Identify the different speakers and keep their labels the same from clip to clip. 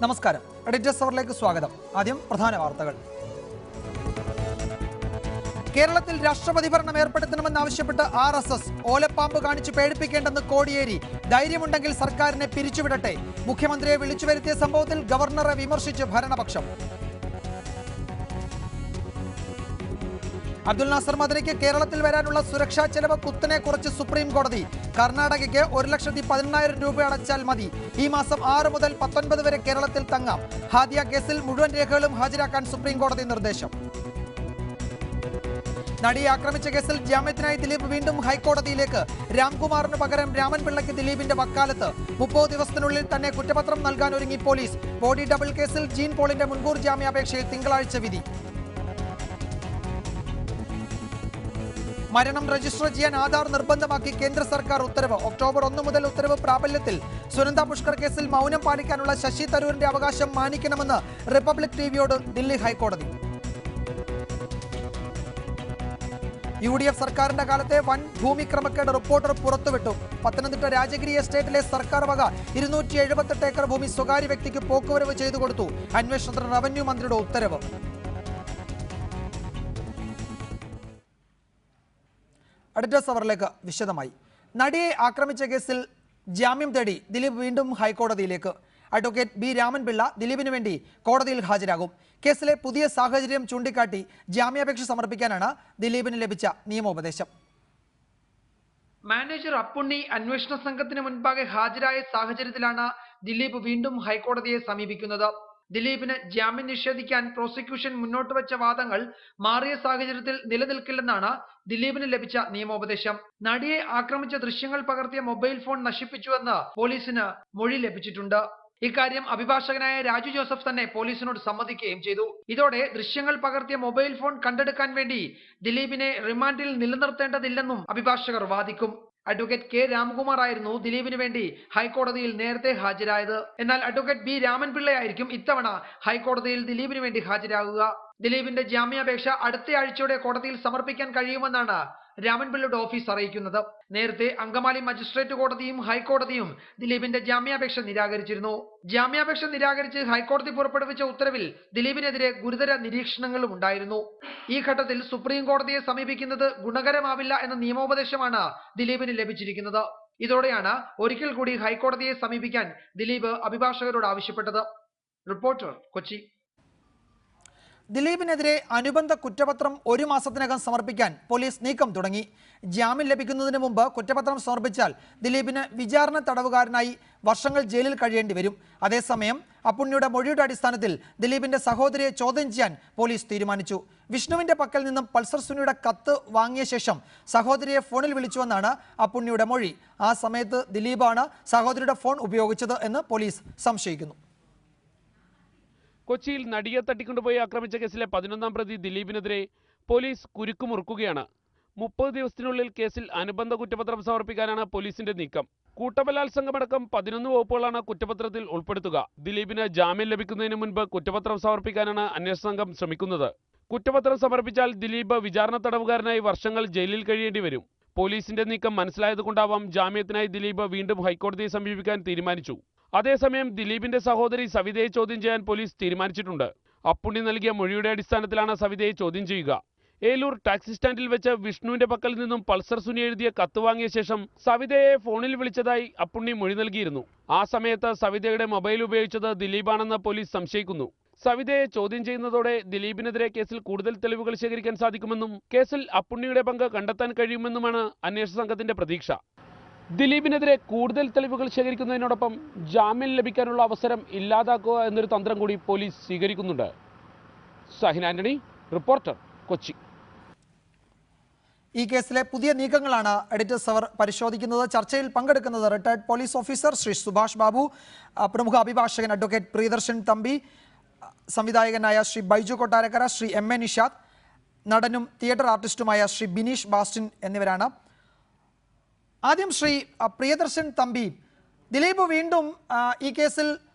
Speaker 1: നമസ്കാരം. എഡിറ്റേഴ്സ് അവറിലേക്ക് സ്വാഗതം. ആദ്യം പ്രധാന വാർത്തകൾ. കേരളത്തിൽ രാഷ്ട്രപതി ഭരണം ഏർപ്പെടുത്തണമെന്നാവശ്യപ്പെട്ട് RSS ഓലപ്പാമ്പ് കാണിച്ച് പേടിപ്പിക്കേണ്ടെന്ന് കോടിയേരി. ധൈര്യമുണ്ടെങ്കിൽ സർക്കാരിനെ പിരിച്ചുവിടട്ടെ. മുഖ്യമന്ത്രിയെ വിളിച്ചു വരുത്തിയ സംഭവത്തിൽ ഗവർണറെ വിമർശിച്ച് ഭരണപക്ഷം. അബ്ദുൽ നാസർ മദനിക്ക് കേരളത്തിൽ വരാനുള്ള സുരക്ഷാ ചെലവ് കുത്തനെ കുറച്ച് സുപ്രീം കോടതി. കർണാടകയ്ക്ക് 1,10,000 രൂപ അടച്ചാൽ മതി. ഈ മാസം 6 മുതൽ 19 വരെ കേരളത്തിൽ തങ്ങാം. ഹാദിയ കേസിൽ മുഴുവൻ രേഖകളും ഹാജരാക്കാൻ സുപ്രീം കോടതി നിർദ്ദേശം. നടിയെ ആക്രമിച്ച കേസിൽ ജാമ്യത്തിനായി ദിലീപ് വീണ്ടും ഹൈക്കോടതിയിലേക്ക്. രാംകുമാറിന് പകരം രാമൻപിള്ളയ്ക്ക് ദിലീപിന്റെ വക്കാലത്ത്. 30 ദിവസത്തിനുള്ളിൽ തന്നെ കുറ്റപത്രം നൽകാൻ ഒരുങ്ങി പോലീസ്. ബോഡി ഡബിൾ കേസിൽ ജീൻ പോളിന്റെ മുൻകൂർ ജാമ്യാപേക്ഷയിൽ തിങ്കളാഴ്ച വിധി. മരണം രജിസ്റ്റർ ചെയ്യാൻ ആധാർ നിർബന്ധമാക്കി കേന്ദ്ര സർക്കാർ ഉത്തരവ്. ഒക്ടോബർ 1 മുതൽ ഉത്തരവ് പ്രാബല്യത്തിൽ. സുനന്ദ പുഷ്കർ കേസിൽ മൗനം പാലിക്കാനുള്ള ശശി തരൂരിന്റെ അവകാശം മാനിക്കണമെന്ന് റിപ്പബ്ലിക് ടിവിയോട് ദില്ലി ഹൈക്കോടതി. UDF സർക്കാരിന്റെ കാലത്തെ വൻ ഭൂമിക്രമക്കേട് റിപ്പോർട്ടർ പുറത്തുവിട്ടു. പത്തനംതിട്ട രാജഗിരി എസ്റ്റേറ്റിലെ സർക്കാർ വക 278 ഏക്കർ ഭൂമി സ്വകാര്യ വ്യക്തിക്ക് പോക്കുവരവ് ചെയ്തു കൊടുത്തു. അന്വേഷണത്തിന് റവന്യൂ മന്ത്രിയുടെ ഉത്തരവ്. എഡിറ്റേഴ്സ് അവറിലേക്ക് വിശദമായി. നടിയെ ആക്രമിച്ച കേസിൽ ജാമ്യം തേടി ദിലീപ് വീണ്ടും ഹൈക്കോടതിയിലേക്ക്. Advocate B. രാമൻപിള്ള ദിലീപിന് വേണ്ടി കോടതിയിൽ ഹാജരാകും. കേസിലെ പുതിയ സാഹചര്യം ചൂണ്ടിക്കാട്ടി ജാമ്യാപേക്ഷ സമർപ്പിക്കാനാണ് ദിലീപിന് ലഭിച്ച നിയമോപദേശം. മാനേജർ അപ്പുണ്ണി അന്വേഷണ സംഘത്തിന് മുൻപാകെ ഹാജരായ സാഹചര്യത്തിലാണ് ദിലീപ് വീണ്ടും ഹൈക്കോടതിയെ സമീപിക്കുന്നത്. ദിലീപിന് ജാമ്യം നിഷേധിക്കാൻ പ്രോസിക്യൂഷൻ മുന്നോട്ട് വെച്ച വാദങ്ങൾ മാറിയ സാഹചര്യത്തിൽ നിലനിൽക്കില്ലെന്നാണ് ദിലീപിന് ലഭിച്ച നിയമോപദേശം. നടിയെ ആക്രമിച്ച ദൃശ്യങ്ങൾ പകർത്തിയ മൊബൈൽ ഫോൺ നശിപ്പിച്ചുവെന്ന് പോലീസിന് മൊഴി ലഭിച്ചിട്ടുണ്ട്. ഇക്കാര്യം അഭിഭാഷകനായ രാജു ജോസഫ് തന്നെ പോലീസിനോട് സമ്മതിക്കുകയും ചെയ്തു. ഇതോടെ ദൃശ്യങ്ങൾ പകർത്തിയ മൊബൈൽ ഫോൺ കണ്ടെടുക്കാൻ വേണ്ടി ദിലീപിനെ റിമാൻഡിൽ നിലനിർത്തേണ്ടതില്ലെന്നും അഭിഭാഷകർ വാദിക്കും. Advocate K. രാംകുമാർ ആയിരുന്നു ദിലീപിന് വേണ്ടി ഹൈക്കോടതിയിൽ നേരത്തെ ഹാജരായത്. എന്നാൽ അഡ്വക്കേറ്റ് B. രാമൻപിള്ളയായിരിക്കും ഇത്തവണ ഹൈക്കോടതിയിൽ ദിലീപിന് വേണ്ടി ഹാജരാകുക. ദിലീപിന്റെ ജാമ്യാപേക്ഷ അടുത്ത ആഴ്ചയോടെ കോടതിയിൽ സമർപ്പിക്കാൻ കഴിയുമെന്നാണ് രാമൻപിള്ളയുടെ ഓഫീസ് അറിയിക്കുന്നത്. നേരത്തെ അങ്കമാലി മജിസ്ട്രേറ്റ് കോടതിയും ഹൈക്കോടതിയും ദിലീപിന്റെ ജാമ്യാപേക്ഷ നിരാകരിച്ചിരുന്നു. ജാമ്യാപേക്ഷ നിരാകരിച്ച് ഹൈക്കോടതി പുറപ്പെടുവിച്ച ഉത്തരവിൽ ദിലീപിനെതിരെ ഗുരുതര നിരീക്ഷണങ്ങളും ഉണ്ടായിരുന്നു. ഈ ഘട്ടത്തിൽ സുപ്രീം കോടതിയെ സമീപിക്കുന്നത് ഗുണകരമാവില്ല എന്ന നിയമോപദേശമാണ് ദിലീപിന് ലഭിച്ചിരിക്കുന്നത്. ഇതോടെയാണ് ഒരിക്കൽ കൂടി ഹൈക്കോടതിയെ സമീപിക്കാൻ ദിലീപ് അഭിഭാഷകരോട് ആവശ്യപ്പെട്ടത്. റിപ്പോർട്ടർ, കൊച്ചി. ദിലീപിനെതിരെ അനുബന്ധ കുറ്റപത്രം 1 മാസത്തിനകം സമർപ്പിക്കാൻ പോലീസ് നീക്കം തുടങ്ങി. ജാമ്യം ലഭിക്കുന്നതിന് മുമ്പ് കുറ്റപത്രം സമർപ്പിച്ചാൽ ദിലീപിന് വിചാരണ തടവുകാരനായി വർഷങ്ങൾ ജയിലിൽ കഴിയേണ്ടി വരും. അതേസമയം അപ്പുണ്ണിയുടെ മൊഴിയുടെ അടിസ്ഥാനത്തിൽ ദിലീപിന്റെ സഹോദരിയെ ചോദ്യം ചെയ്യാൻ പോലീസ് തീരുമാനിച്ചു. വിഷ്ണുവിന്റെ പക്കൽ നിന്നും പൾസർ സുനിയുടെ കത്ത് വാങ്ങിയ ശേഷം സഹോദരിയെ ഫോണിൽ വിളിച്ചുവെന്നാണ് അപ്പുണ്ണിയുടെ മൊഴി. ആ സമയത്ത് ദിലീപാണ് സഹോദരിയുടെ ഫോൺ ഉപയോഗിച്ചത് എന്ന് പോലീസ് സംശയിക്കുന്നു.
Speaker 2: കൊച്ചിയിൽ നടിയെ തട്ടിക്കൊണ്ടുപോയി ആക്രമിച്ച കേസിലെ 11ാം പ്രതി ദിലീപിനെതിരെ പോലീസ് കുരുക്കുമുറുക്കുകയാണ്. 30 ദിവസത്തിനുള്ളിൽ കേസിൽ അനുബന്ധ കുറ്റപത്രം സമർപ്പിക്കാനാണ് പോലീസിന്റെ നീക്കം. കൂട്ടബലാത്സംഗമടക്കം 11 വകുപ്പുകളാണ് കുറ്റപത്രത്തിൽ ഉൾപ്പെടുത്തുക. ദിലീപിന് ജാമ്യം ലഭിക്കുന്നതിന് മുൻപ് കുറ്റപത്രം സമർപ്പിക്കാനാണ് അന്വേഷണ സംഘം ശ്രമിക്കുന്നത്. കുറ്റപത്രം സമർപ്പിച്ചാൽ ദിലീപ് വിചാരണ തടവുകാരനായി വർഷങ്ങൾ ജയിലിൽ കഴിയേണ്ടി വരും. പോലീസിന്റെ നീക്കം മനസ്സിലായതുകൊണ്ടാവാം ജാമ്യത്തിനായി ദിലീപ് വീണ്ടും ഹൈക്കോടതിയെ സമീപിക്കാൻ തീരുമാനിച്ചു. അതേസമയം ദിലീപിന്റെ സഹോദരി സവിതയെ ചോദ്യം ചെയ്യാൻ പോലീസ് തീരുമാനിച്ചിട്ടുണ്ട്. അപ്പുണ്ണി നൽകിയ മൊഴിയുടെ അടിസ്ഥാനത്തിലാണ് സവിതയെ ചോദ്യം ചെയ്യുക. ഏലൂർ ടാക്സി സ്റ്റാൻഡിൽ വെച്ച് വിഷ്ണുവിന്റെ പക്കൽ നിന്നും പൾസർ സുനി എഴുതിയ കത്ത് വാങ്ങിയ ശേഷം സവിതയെ ഫോണിൽ വിളിച്ചതായി അപ്പുണ്ണി മൊഴി നൽകിയിരുന്നു. ആ സമയത്ത് സവിതയുടെ മൊബൈൽ ഉപയോഗിച്ചത് ദിലീപാണെന്ന് പോലീസ് സംശയിക്കുന്നു. സവിതയെ ചോദ്യം ചെയ്യുന്നതോടെ ദിലീപിനെതിരെ കേസിൽ കൂടുതൽ തെളിവുകൾ ശേഖരിക്കാൻ സാധിക്കുമെന്നും കേസിൽ അപ്പുണ്ണിയുടെ പങ്ക് കണ്ടെത്താൻ കഴിയുമെന്നുമാണ് അന്വേഷണ സംഘത്തിന്റെ പ്രതീക്ഷ. ദിലീപിനെതിരെ കൂടുതൽ തെളിവുകൾ ശേഖരിക്കുന്നതിനോടൊപ്പം ജാമ്യം ലഭിക്കാനുള്ള അവസരം ഇല്ലാതാക്കുക എന്നൊരു തന്ത്രം കൂടി പോലീസ് സ്വീകരിക്കുന്നുണ്ട്. സഹിൻ ആന്റണി, റിപ്പോർട്ടർ, കൊച്ചി.
Speaker 1: ഈ കേസിലെ പുതിയ നീക്കങ്ങളാണ് എഡിറ്റേഴ്സ് അവർ പരിശോധിക്കുന്നത്. ചർച്ചയിൽ പങ്കെടുക്കുന്നത് retired police officer Shri Subhash Babu, പ്രമുഖ അഭിഭാഷകൻ അഡ്വക്കേറ്റ് പ്രിയദർശൻ തമ്പി, സംവിധായകനായ ശ്രീ ബൈജു കൊട്ടാരക്കര, ശ്രീ M.A. നിഷാദ്, നടനും തിയേറ്റർ ആർട്ടിസ്റ്റുമായ ശ്രീ ബിനീഷ് ബാസ്റ്റിൻ എന്നിവരാണ്. ആദ്യം ശ്രീ പ്രിയദർശൻ തമ്പി, ദിലീപ് വീണ്ടും ഈ കേസിൽ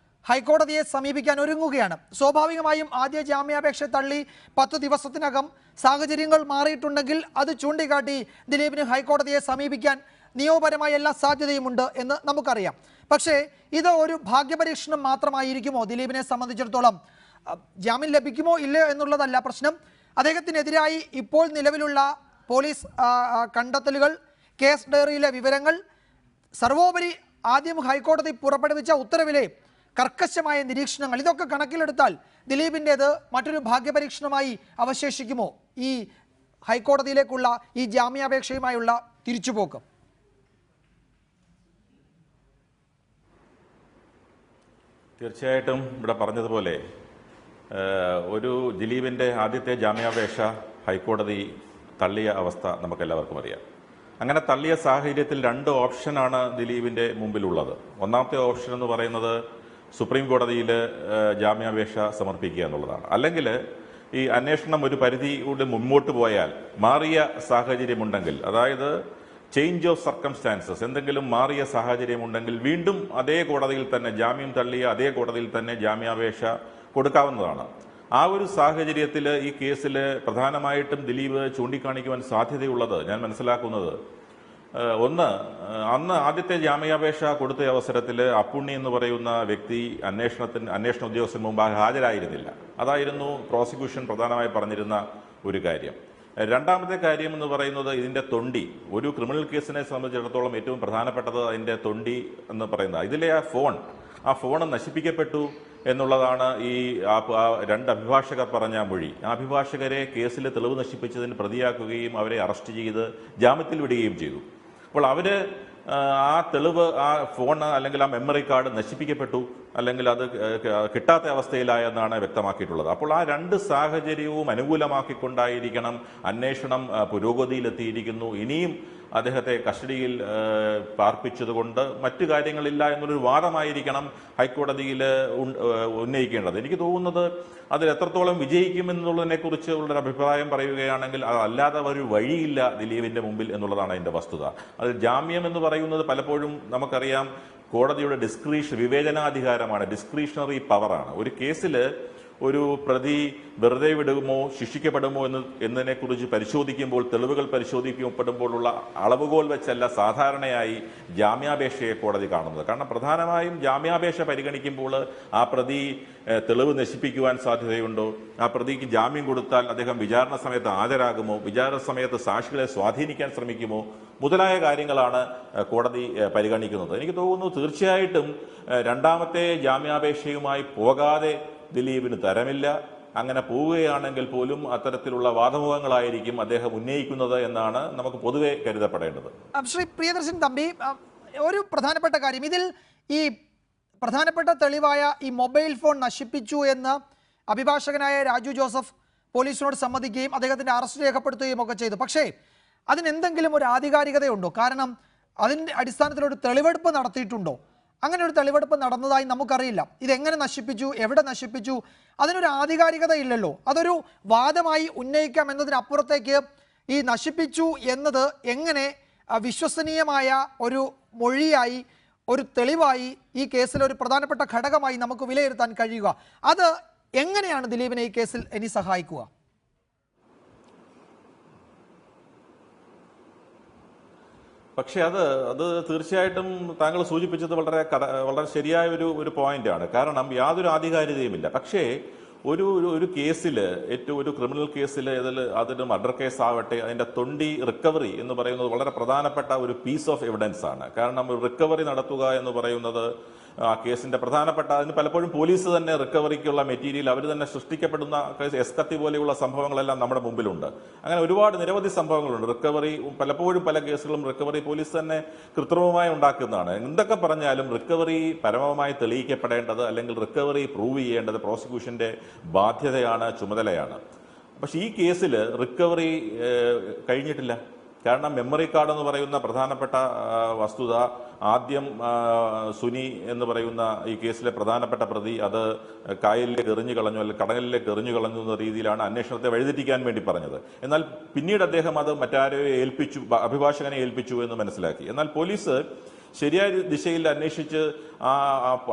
Speaker 1: ഹൈക്കോടതിയെ സമീപിക്കാൻ ഒരുങ്ങുകയാണ്. സ്വാഭാവികമായും ആദ്യ ജാമ്യാപേക്ഷ തള്ളി 10 ദിവസത്തിനകം സാഹചര്യങ്ങൾ മാറിയിട്ടുണ്ടെങ്കിൽ അത് ചൂണ്ടിക്കാട്ടി ദിലീപിന് ഹൈക്കോടതിയെ സമീപിക്കാൻ
Speaker 3: നിയമപരമായ എല്ലാ സാധ്യതയുമുണ്ട് എന്ന് നമുക്കറിയാം. പക്ഷേ ഇത് ഒരു ഭാഗ്യപരീക്ഷണം മാത്രമായിരിക്കുമോ? ദിലീപിനെ സംബന്ധിച്ചിടത്തോളം ജാമ്യം ലഭിക്കുമോ ഇല്ലയോ എന്നുള്ളതല്ല പ്രശ്നം. അദ്ദേഹത്തിനെതിരായി ഇപ്പോൾ നിലവിലുള്ള പോലീസ് കണ്ടെത്തലുകൾ, കേസ് ഡയറിയിലെ വിവരങ്ങൾ, സർവോപരി ആദ്യം ഹൈക്കോടതി പുറപ്പെടുവിച്ച ഉത്തരവിലെ കർക്കശമായ നിരീക്ഷണങ്ങൾ, ഇതൊക്കെ കണക്കിലെടുത്താൽ ദിലീപിൻ്റേത് മറ്റൊരു ഭാഗ്യപരീക്ഷണമായി അവശേഷിക്കുമോ ഈ ഹൈക്കോടതിയിലേക്കുള്ള ഈ ജാമ്യാപേക്ഷയുമായുള്ള തിരിച്ചുപോക്ക്?
Speaker 4: തീർച്ചയായിട്ടും ഇവിടെ പറഞ്ഞതുപോലെ ഒരു ദിലീപിൻ്റെ ആദ്യത്തെ ജാമ്യാപേക്ഷ ഹൈക്കോടതി തള്ളിയ അവസ്ഥ നമുക്കെല്ലാവർക്കും അറിയാം. അങ്ങനെ തള്ളിയ സാഹചര്യത്തിൽ രണ്ട് ഓപ്ഷനാണ് ദിലീപിൻ്റെ മുമ്പിലുള്ളത്. ഒന്നാമത്തെ ഓപ്ഷൻ എന്ന് പറയുന്നത് സുപ്രീം കോടതിയിൽ ജാമ്യാപേക്ഷ സമർപ്പിക്കുക എന്നുള്ളതാണ്. അല്ലെങ്കിൽ ഈ അന്വേഷണം ഒരു പരിധിയുടെ മുമ്പോട്ട് പോയാൽ മാറിയ സാഹചര്യമുണ്ടെങ്കിൽ, അതായത് ചേഞ്ച് ഓഫ് സർക്കംസ്റ്റാൻസസ്, എന്തെങ്കിലും മാറിയ സാഹചര്യമുണ്ടെങ്കിൽ വീണ്ടും അതേ കോടതിയിൽ തന്നെ ജാമ്യം തള്ളിയ അതേ കോടതിയിൽ തന്നെ ജാമ്യാപേക്ഷ കൊടുക്കാവുന്നതാണ്. ആ ഒരു സാഹചര്യത്തിൽ ഈ കേസിൽ പ്രധാനമായിട്ടും ദിലീപ് ചൂണ്ടിക്കാണിക്കുവാൻ സാധ്യതയുള്ളത് ഞാൻ മനസ്സിലാക്കുന്നത്, ഒന്ന്, അന്ന് ആദ്യത്തെ ജാമ്യാപേക്ഷ കൊടുത്ത അവസരത്തിൽ അപ്പുണ്ണി എന്ന് പറയുന്ന വ്യക്തി അന്വേഷണ ഉദ്യോഗസ്ഥന് മുമ്പാകെ ഹാജരായിരുന്നില്ല. അതായിരുന്നു പ്രോസിക്യൂഷൻ പ്രധാനമായി പറഞ്ഞിരുന്ന ഒരു കാര്യം. രണ്ടാമത്തെ കാര്യം എന്ന് പറയുന്നത് ഇതിൻ്റെ തൊണ്ടി. ഒരു ക്രിമിനൽ കേസിനെ സംബന്ധിച്ചിടത്തോളം ഏറ്റവും പ്രധാനപ്പെട്ടത് അതിൻ്റെ തൊണ്ടി എന്ന് പറയുന്നത്. ഇതിലെ ആ ഫോൺ നശിപ്പിക്കപ്പെട്ടു എന്നുള്ളതാണ് ഈ രണ്ട് അഭിഭാഷകർ പറഞ്ഞ മൊഴി. ആ അഭിഭാഷകരെ കേസിൽ തെളിവ് നശിപ്പിച്ചതിന് പ്രതിയാക്കുകയും അവരെ അറസ്റ്റ് ചെയ്ത് ജാമ്യത്തിൽ വിടുകയും ചെയ്തു. അപ്പോൾ അവർ ആ തെളിവ്, ആ ഫോൺ അല്ലെങ്കിൽ ആ മെമ്മറി കാർഡ് നശിപ്പിക്കപ്പെട്ടു, അല്ലെങ്കിൽ അത് കിട്ടാത്ത അവസ്ഥയിലായെന്നാണ് വ്യക്തമാക്കിയിട്ടുള്ളത്. അപ്പോൾ ആ രണ്ട് സാഹചര്യവും അനുകൂലമാക്കിക്കൊണ്ടായിരിക്കണം അന്വേഷണം പുരോഗതിയിലെത്തിയിരിക്കുന്നു, ഇനിയും അദ്ദേഹത്തെ കസ്റ്റഡിയിൽ പാർപ്പിച്ചതുകൊണ്ട് മറ്റു കാര്യങ്ങളില്ല എന്നൊരു വാദമായിരിക്കണം ഹൈക്കോടതിയിൽ ഉന്നയിക്കേണ്ടത്. എനിക്ക് തോന്നുന്നത് അതിൽ എത്രത്തോളം വിജയിക്കുമെന്നുള്ളതിനെക്കുറിച്ച് ഉള്ളൊരു അഭിപ്രായം പറയുകയാണെങ്കിൽ അതല്ലാതെ ഒരു വഴിയില്ല ദിലീപിൻ്റെ മുമ്പിൽ എന്നുള്ളതാണ് അതിൻ്റെ വസ്തുത. അത് ജാമ്യം എന്ന് പറയുന്നത് പലപ്പോഴും നമുക്കറിയാം കോടതിയുടെ വിവേചനാധികാരമാണ്, ഡിസ്ക്രിഷണറി പവറാണ്. ഒരു കേസിൽ ഒരു പ്രതി വെറുതെ വിടുമോ ശിക്ഷിക്കപ്പെടുമോ എന്നതിനെക്കുറിച്ച് പരിശോധിക്കുമ്പോൾ, തെളിവുകൾ പരിശോധിക്കപ്പെടുമ്പോഴുള്ള അളവുകോൽ വെച്ചല്ല സാധാരണയായി ജാമ്യാപേക്ഷയെ കോടതി കാണുന്നത്. കാരണം പ്രധാനമായും ജാമ്യാപേക്ഷ പരിഗണിക്കുമ്പോൾ ആ പ്രതി തെളിവ് നശിപ്പിക്കുവാൻ സാധ്യതയുണ്ടോ, ആ പ്രതിക്ക് ജാമ്യം കൊടുത്താൽ അദ്ദേഹം വിചാരണ സമയത്ത് ഹാജരാകുമോ, വിചാരണ സമയത്ത് സാക്ഷികളെ സ്വാധീനിക്കാൻ ശ്രമിക്കുമോ, മുതലായ കാര്യങ്ങളാണ് കോടതി പരിഗണിക്കുന്നത്. എനിക്ക് തോന്നുന്നു തീർച്ചയായിട്ടും രണ്ടാമത്തെ ജാമ്യാപേക്ഷയുമായി പോകാതെ ദിലീപിന് തരമില്ല. അങ്ങനെ പോവുകയാണെങ്കിൽ പോലും അത്തരത്തിലുള്ള വാദമുഖങ്ങളായിരിക്കും അദ്ദേഹം ഉന്നയിക്കുന്നത് എന്നാണ് നമുക്ക് പൊതുവെ കരുതപ്പെടേണ്ടത്.
Speaker 3: ശ്രീ പ്രിയദർശൻ തമ്പി, ഒരു പ്രധാനപ്പെട്ട കാര്യം, ഇതിൽ ഈ പ്രധാനപ്പെട്ട തെളിവായ ഈ മൊബൈൽ ഫോൺ നശിപ്പിച്ചു എന്ന് അഭിഭാഷകനായ രാജു ജോസഫ് പോലീസിനോട് സമ്മതിക്കുകയും അദ്ദേഹത്തിൻ്റെ അറസ്റ്റ് രേഖപ്പെടുത്തുകയും ഒക്കെ ചെയ്തു. പക്ഷേ അതിനെന്തെങ്കിലും ഒരു ആധികാരികതയുണ്ടോ? കാരണം അതിൻ്റെ അടിസ്ഥാനത്തിൽ ഒരു തെളിവെടുപ്പ് നടത്തിയിട്ടുണ്ടോ? അങ്ങനെ ഒരു തെളിവെടുപ്പ് നടന്നതായി നമുക്കറിയില്ല. ഇതെങ്ങനെ നശിപ്പിച്ചു, എവിടെ നശിപ്പിച്ചു, അതിനൊരു ആധികാരികത ഇല്ലല്ലോ. അതൊരു വാദമായി ഉന്നയിക്കാം എന്നതിനപ്പുറത്തേക്ക് ഈ നശിപ്പിച്ചു എന്നത് എങ്ങനെ വിശ്വസനീയമായ ഒരു മൊഴിയായി, ഒരു തെളിവായി, ഈ കേസിൽ ഒരു പ്രധാനപ്പെട്ട ഘടകമായി നമുക്ക് വിലയിരുത്താൻ കഴിയുക? അത് എങ്ങനെയാണ് ദിലീപിനെ ഈ കേസിൽ ഇനി സഹായിക്കുക?
Speaker 4: പക്ഷെ അത് തീർച്ചയായിട്ടും താങ്കൾ സൂചിപ്പിച്ചത് വളരെ ശരിയായ ഒരു പോയിന്റാണ്. കാരണം യാതൊരു ആധികാരികതയുമില്ല. പക്ഷേ ഒരു കേസിൽ, ഏറ്റവും ഒരു ക്രിമിനൽ കേസിൽ, അതിന് മർഡർ കേസ് ആവട്ടെ, അതിൻ്റെ തൊണ്ടി റിക്കവറി എന്ന് പറയുന്നത് വളരെ പ്രധാനപ്പെട്ട ഒരു പീസ് ഓഫ് എവിഡൻസ് ആണ്. കാരണം റിക്കവറി നടത്തുക എന്ന് പറയുന്നത് ആ കേസിന്റെ പ്രധാനപ്പെട്ട, അതിന് പലപ്പോഴും പോലീസ് തന്നെ റിക്കവറിക്കുള്ള മെറ്റീരിയൽ അവർ തന്നെ സൃഷ്ടിക്കപ്പെടുന്ന എസ്കത്തി പോലെയുള്ള സംഭവങ്ങളെല്ലാം നമ്മുടെ മുമ്പിലുണ്ട്. അങ്ങനെ നിരവധി സംഭവങ്ങളുണ്ട്. റിക്കവറി പലപ്പോഴും പല കേസുകളും റിക്കവറി പോലീസ് തന്നെ കൃത്രിമമായി ഉണ്ടാക്കുന്നതാണ്. എന്തൊക്കെ പറഞ്ഞാലും റിക്കവറി പരമമായി തെളിയിക്കപ്പെടേണ്ടത്, അല്ലെങ്കിൽ റിക്കവറി പ്രൂവ് ചെയ്യേണ്ടത് പ്രോസിക്യൂഷന്റെ ബാധ്യതയാണ്, ചുമതലയാണ്. പക്ഷെ ഈ കേസിൽ റിക്കവറി കഴിഞ്ഞിട്ടില്ല. കാരണം മെമ്മറി കാർഡ് എന്ന് പറയുന്ന പ്രധാനപ്പെട്ട വസ്തുത ആദ്യം സുനി എന്ന് പറയുന്ന ഈ കേസിലെ പ്രധാനപ്പെട്ട പ്രതി അത് കായലിലേക്ക് എറിഞ്ഞു കളഞ്ഞു, അല്ലെങ്കിൽ കടലിലേക്ക് എറിഞ്ഞു കളഞ്ഞു എന്ന രീതിയിലാണ് അന്വേഷണത്തെ വഴിതെറ്റിക്കാൻ വേണ്ടി പറഞ്ഞത്. എന്നാൽ പിന്നീട് അദ്ദേഹം അത് മറ്റാരെയോ ഏൽപ്പിച്ചു, അഭിഭാഷകനെ ഏൽപ്പിച്ചു എന്ന് മനസ്സിലാക്കി. എന്നാൽ പോലീസ് ശരിയായ ദിശയിൽ അന്വേഷിച്ച് ആ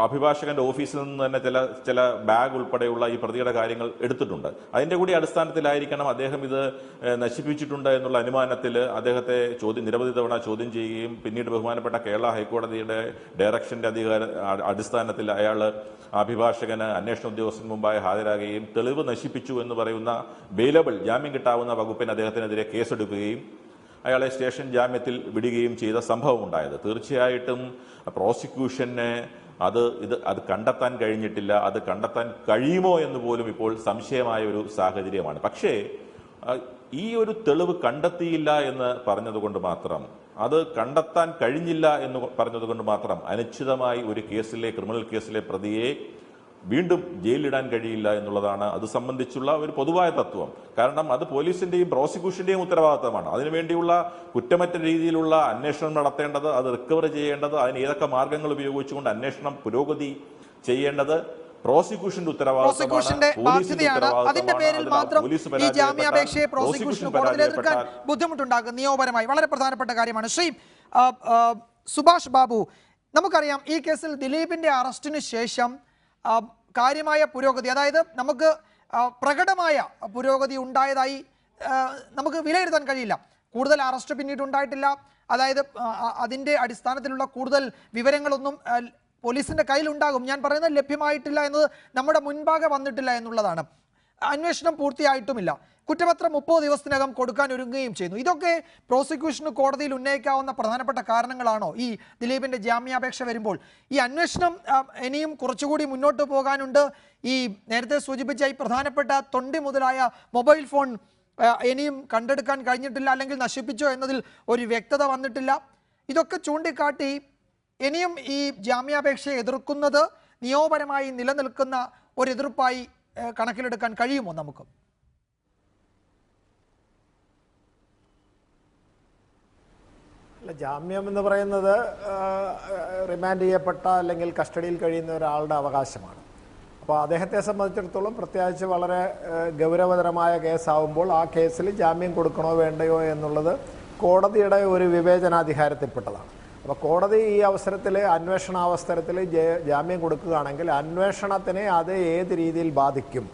Speaker 4: അഭിഭാഷകന്റെ ഓഫീസിൽ നിന്ന് തന്നെ ചില ബാഗ് ഉൾപ്പെടെയുള്ള ഈ പ്രതിയുടെ കാര്യങ്ങൾ എടുത്തിട്ടുണ്ട്. അതിന്റെ കൂടി അടിസ്ഥാനത്തിലായിരിക്കണം അദ്ദേഹം ഇത് നശിപ്പിച്ചിട്ടുണ്ട് എന്നുള്ള അനുമാനത്തിൽ അദ്ദേഹത്തെ നിരവധി തവണ ചോദ്യം ചെയ്യുകയും പിന്നീട് ബഹുമാനപ്പെട്ട കേരള ഹൈക്കോടതിയുടെ ഡയറക്ഷന്റെ അടിസ്ഥാനത്തിൽ അയാൾ അഭിഭാഷകന് അന്വേഷണ ഉദ്യോഗസ്ഥന് മുമ്പായി ഹാജരാകുകയും തെളിവ് നശിപ്പിച്ചു എന്ന് പറയുന്ന ബെയിലബിൾ ജാമ്യം കിട്ടാവുന്ന വകുപ്പിന് അദ്ദേഹത്തിനെതിരെ കേസെടുക്കുകയും അയാളെ സ്റ്റേഷൻ ജാമ്യത്തിൽ വിടുകയും ചെയ്ത സംഭവം ഉണ്ടായത്. തീർച്ചയായിട്ടും പ്രോസിക്യൂഷന് അത് കണ്ടെത്താൻ കഴിഞ്ഞിട്ടില്ല. അത് കണ്ടെത്താൻ കഴിയുമോ എന്ന് പോലും ഇപ്പോൾ സംശയമായ ഒരു സാഹചര്യമാണ്. പക്ഷേ ഈ ഒരു തെളിവ് കണ്ടെത്തിയില്ല എന്ന് പറഞ്ഞതുകൊണ്ട് മാത്രം, അത് കണ്ടെത്താൻ കഴിഞ്ഞില്ല എന്ന് പറഞ്ഞതുകൊണ്ട് മാത്രം അനിശ്ചിതമായി ഒരു ക്രിമിനൽ കേസിലെ പ്രതിയെ വീണ്ടും ജയിലിലിടാൻ കഴിയില്ല എന്നുള്ളതാണ് അത് സംബന്ധിച്ചുള്ള ഒരു പൊതുവായ തത്വം. കാരണം അത് പോലീസിന്റെയും പ്രോസിക്യൂഷന്റെയും ഉത്തരവാദിത്തമാണ്. അതിനുവേണ്ടിയുള്ള കുറ്റമറ്റ രീതിയിലുള്ള അന്വേഷണം നടത്തേണ്ടത്, അത് റിക്കവർ ചെയ്യേണ്ടത്, അതിന് ഏതൊക്കെ മാർഗങ്ങൾ ഉപയോഗിച്ചുകൊണ്ട് അന്വേഷണം പുരോഗതി ചെയ്യേണ്ടത് പ്രോസിക്യൂഷന്റെ
Speaker 3: പ്രോസിക്യൂഷന്റെ ബാധ്യതയാണ്. അതിന്റെ പേരിൽ മാത്രം ഈ ജാമ്യാപേക്ഷയെ പ്രോസിക്യൂഷന് കോടതിയിൽ എതിർക്കാൻ ബുദ്ധിമുട്ടുണ്ടാകും നിയമപരമായി. വളരെ പ്രധാനപ്പെട്ട കാര്യമാണ്. ശ്രീ സുഭാഷ് ബാബു, നമുക്കറിയാം ഈ കേസിൽ ദിലീപിന്റെ അറസ്റ്റിന് ശേഷം കാര്യമായ പുരോഗതി, അതായത് നമുക്ക് പ്രകടമായ പുരോഗതി ഉണ്ടായതായി നമുക്ക് വിലയിരുത്താൻ കഴിയില്ല. കൂടുതൽ അറസ്റ്റ് പിന്നീട് ഉണ്ടായിട്ടില്ല. അതായത് അതിൻ്റെ അടിസ്ഥാനത്തിലുള്ള കൂടുതൽ വിവരങ്ങളൊന്നും പോലീസിൻ്റെ കയ്യിലുണ്ടാകും. ഞാൻ പറയുന്നത് ലഭ്യമായിട്ടില്ല എന്നത് നമ്മുടെ മുൻപാകെ വന്നിട്ടില്ല എന്നുള്ളതാണ്. അന്വേഷണം പൂർത്തിയായിട്ടുമില്ല. കുറ്റപത്രം 30 ദിവസത്തിനകം കൊടുക്കാൻ ഒരുങ്ങുകയും ചെയ്യുന്നു. ഇതൊക്കെ പ്രോസിക്യൂഷന് കോടതിയിൽ ഉന്നയിക്കാവുന്ന പ്രധാനപ്പെട്ട കാരണങ്ങളാണോ ഈ ദിലീപിന്റെ ജാമ്യാപേക്ഷ വരുമ്പോൾ? ഈ അന്വേഷണം ഇനിയും കുറച്ചുകൂടി മുന്നോട്ട് പോകാനുണ്ട്. ഈ നേരത്തെ സൂചിപ്പിച്ച ഈ പ്രധാനപ്പെട്ട തൊണ്ടി മുതലായ മൊബൈൽ ഫോൺ ഇനിയും കണ്ടെടുക്കാൻ കഴിഞ്ഞിട്ടില്ല, അല്ലെങ്കിൽ നശിപ്പിച്ചോ എന്നതിൽ ഒരു വ്യക്തത വന്നിട്ടില്ല. ഇതൊക്കെ ചൂണ്ടിക്കാട്ടി ഇനിയും ഈ ജാമ്യാപേക്ഷയെ എതിർക്കുന്നത് നിയമപരമായി നിലനിൽക്കുന്ന ഒരു എതിർപ്പായി കണക്കിലെടുക്കാൻ കഴിയുമോ നമുക്ക്?
Speaker 5: അല്ല, ജാമ്യം എന്ന് പറയുന്നത് റിമാൻഡ് ചെയ്യപ്പെട്ട അല്ലെങ്കിൽ കസ്റ്റഡിയിൽ കഴിയുന്ന ഒരാളുടെ അവകാശമാണ്. അപ്പോൾ അദ്ദേഹത്തെ സംബന്ധിച്ചിടത്തോളം പ്രത്യേകിച്ച് വളരെ ഗൗരവതരമായ കേസാവുമ്പോൾ ആ കേസിൽ ജാമ്യം കൊടുക്കണോ വേണ്ടയോ എന്നുള്ളത് കോടതിയുടെ ഒരു വിവേചനാധികാരത്തിൽപ്പെട്ടതാണ്. അപ്പോൾ കോടതി ഈ അവസരത്തിൽ അന്വേഷണാവസരത്തിൽ ജാമ്യം കൊടുക്കുകയാണെങ്കിൽ അന്വേഷണത്തിനെ അത് ഏത് രീതിയിൽ ബാധിക്കും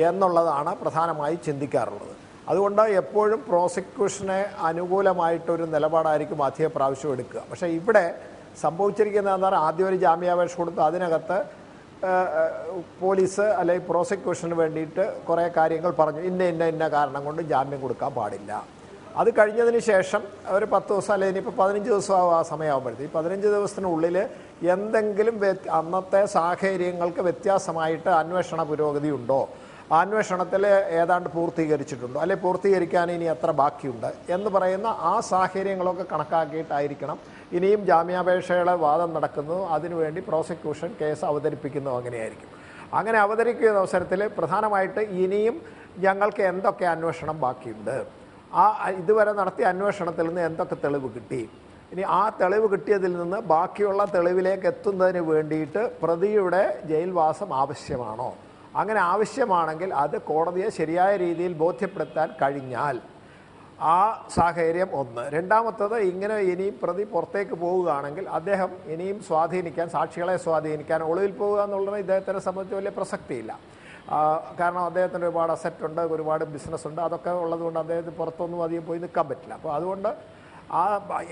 Speaker 5: എന്നുള്ളതാണ് പ്രധാനമായി ചിന്തിക്കാറുള്ളത്. അതുകൊണ്ട് എപ്പോഴും പ്രോസിക്യൂഷന് അനുകൂലമായിട്ടൊരു നിലപാടായിരിക്കും അധിക പ്രാവശ്യം എടുക്കുക. പക്ഷേ ഇവിടെ സംഭവിച്ചിരിക്കുന്നത് എന്നാൽ ആദ്യം ഒരു ജാമ്യാപേക്ഷ കൊടുത്ത് അതിനകത്ത് പോലീസ് അല്ലെങ്കിൽ പ്രോസിക്യൂഷന് വേണ്ടിയിട്ട് കുറേ കാര്യങ്ങൾ പറഞ്ഞു, ഇന്ന കാരണം കൊണ്ട് ജാമ്യം കൊടുക്കാൻ പാടില്ല. അത് കഴിഞ്ഞതിന് ശേഷം ഒരു 10 ദിവസം അല്ലെങ്കിൽ ഇനിയിപ്പോൾ 15 ദിവസമാവും ആ സമയമാകുമ്പോഴത്തേക്ക് 15 ദിവസത്തിനുള്ളിൽ എന്തെങ്കിലും അന്നത്തെ സാഹചര്യങ്ങൾക്ക് വ്യത്യാസമായിട്ട് അന്വേഷണ പുരോഗതി ഉണ്ടോ, അന്വേഷണത്തിൽ ഏതാണ്ട് പൂർത്തീകരിച്ചിട്ടുണ്ടോ, അല്ലെ പൂർത്തീകരിക്കാൻ ഇനി എത്ര ബാക്കിയുണ്ട് എന്ന് പറയുന്ന ആ സാഹചര്യങ്ങളൊക്കെ കണക്കാക്കിയിട്ടായിരിക്കണം ഇനിയും ജാമ്യാപേക്ഷയുടെ വാദം നടക്കുന്നു, അതിനുവേണ്ടി പ്രോസിക്യൂഷൻ കേസ് അവതരിപ്പിക്കുന്നു. അങ്ങനെയായിരിക്കും. അങ്ങനെ അവതരിക്കുന്ന അവസരത്തിൽ പ്രധാനമായിട്ട് ഇനിയും ഞങ്ങൾക്ക് എന്തൊക്കെ അന്വേഷണം ബാക്കിയുണ്ട്, ഇതുവരെ നടത്തിയ അന്വേഷണത്തിൽ നിന്ന് എന്തൊക്കെ തെളിവ് കിട്ടി, ഇനി ആ തെളിവ് കിട്ടിയതിൽ നിന്ന് ബാക്കിയുള്ള തെളിവിലേക്ക് എത്തുന്നതിന് വേണ്ടിയിട്ട് പ്രതിയുടെ ജയിൽവാസം ആവശ്യമാണോ, അങ്ങനെ ആവശ്യമാണെങ്കിൽ അത് കോടതിയെ ശരിയായ രീതിയിൽ ബോധ്യപ്പെടുത്താൻ കഴിഞ്ഞാൽ ആ സാഹചര്യം ഒന്ന്. രണ്ടാമത്തത്, ഇങ്ങനെ ഇനിയും പ്രതി പുറത്തേക്ക് പോവുകയാണെങ്കിൽ അദ്ദേഹം ഇനിയും സാക്ഷികളെ സ്വാധീനിക്കാൻ ഒളിവിൽ പോകുക എന്നുള്ളത് ഇദ്ദേഹത്തിനെ സംബന്ധിച്ച് വലിയ പ്രസക്തിയില്ല. കാരണം അദ്ദേഹത്തിന് ഒരുപാട് അസറ്റുണ്ട്, ഒരുപാട് ബിസിനസ്സുണ്ട്, അതൊക്കെ ഉള്ളതുകൊണ്ട് അദ്ദേഹത്തിന് പുറത്തൊന്നും അധികം പോയി നിൽക്കാൻ പറ്റില്ല. അപ്പോൾ അതുകൊണ്ട്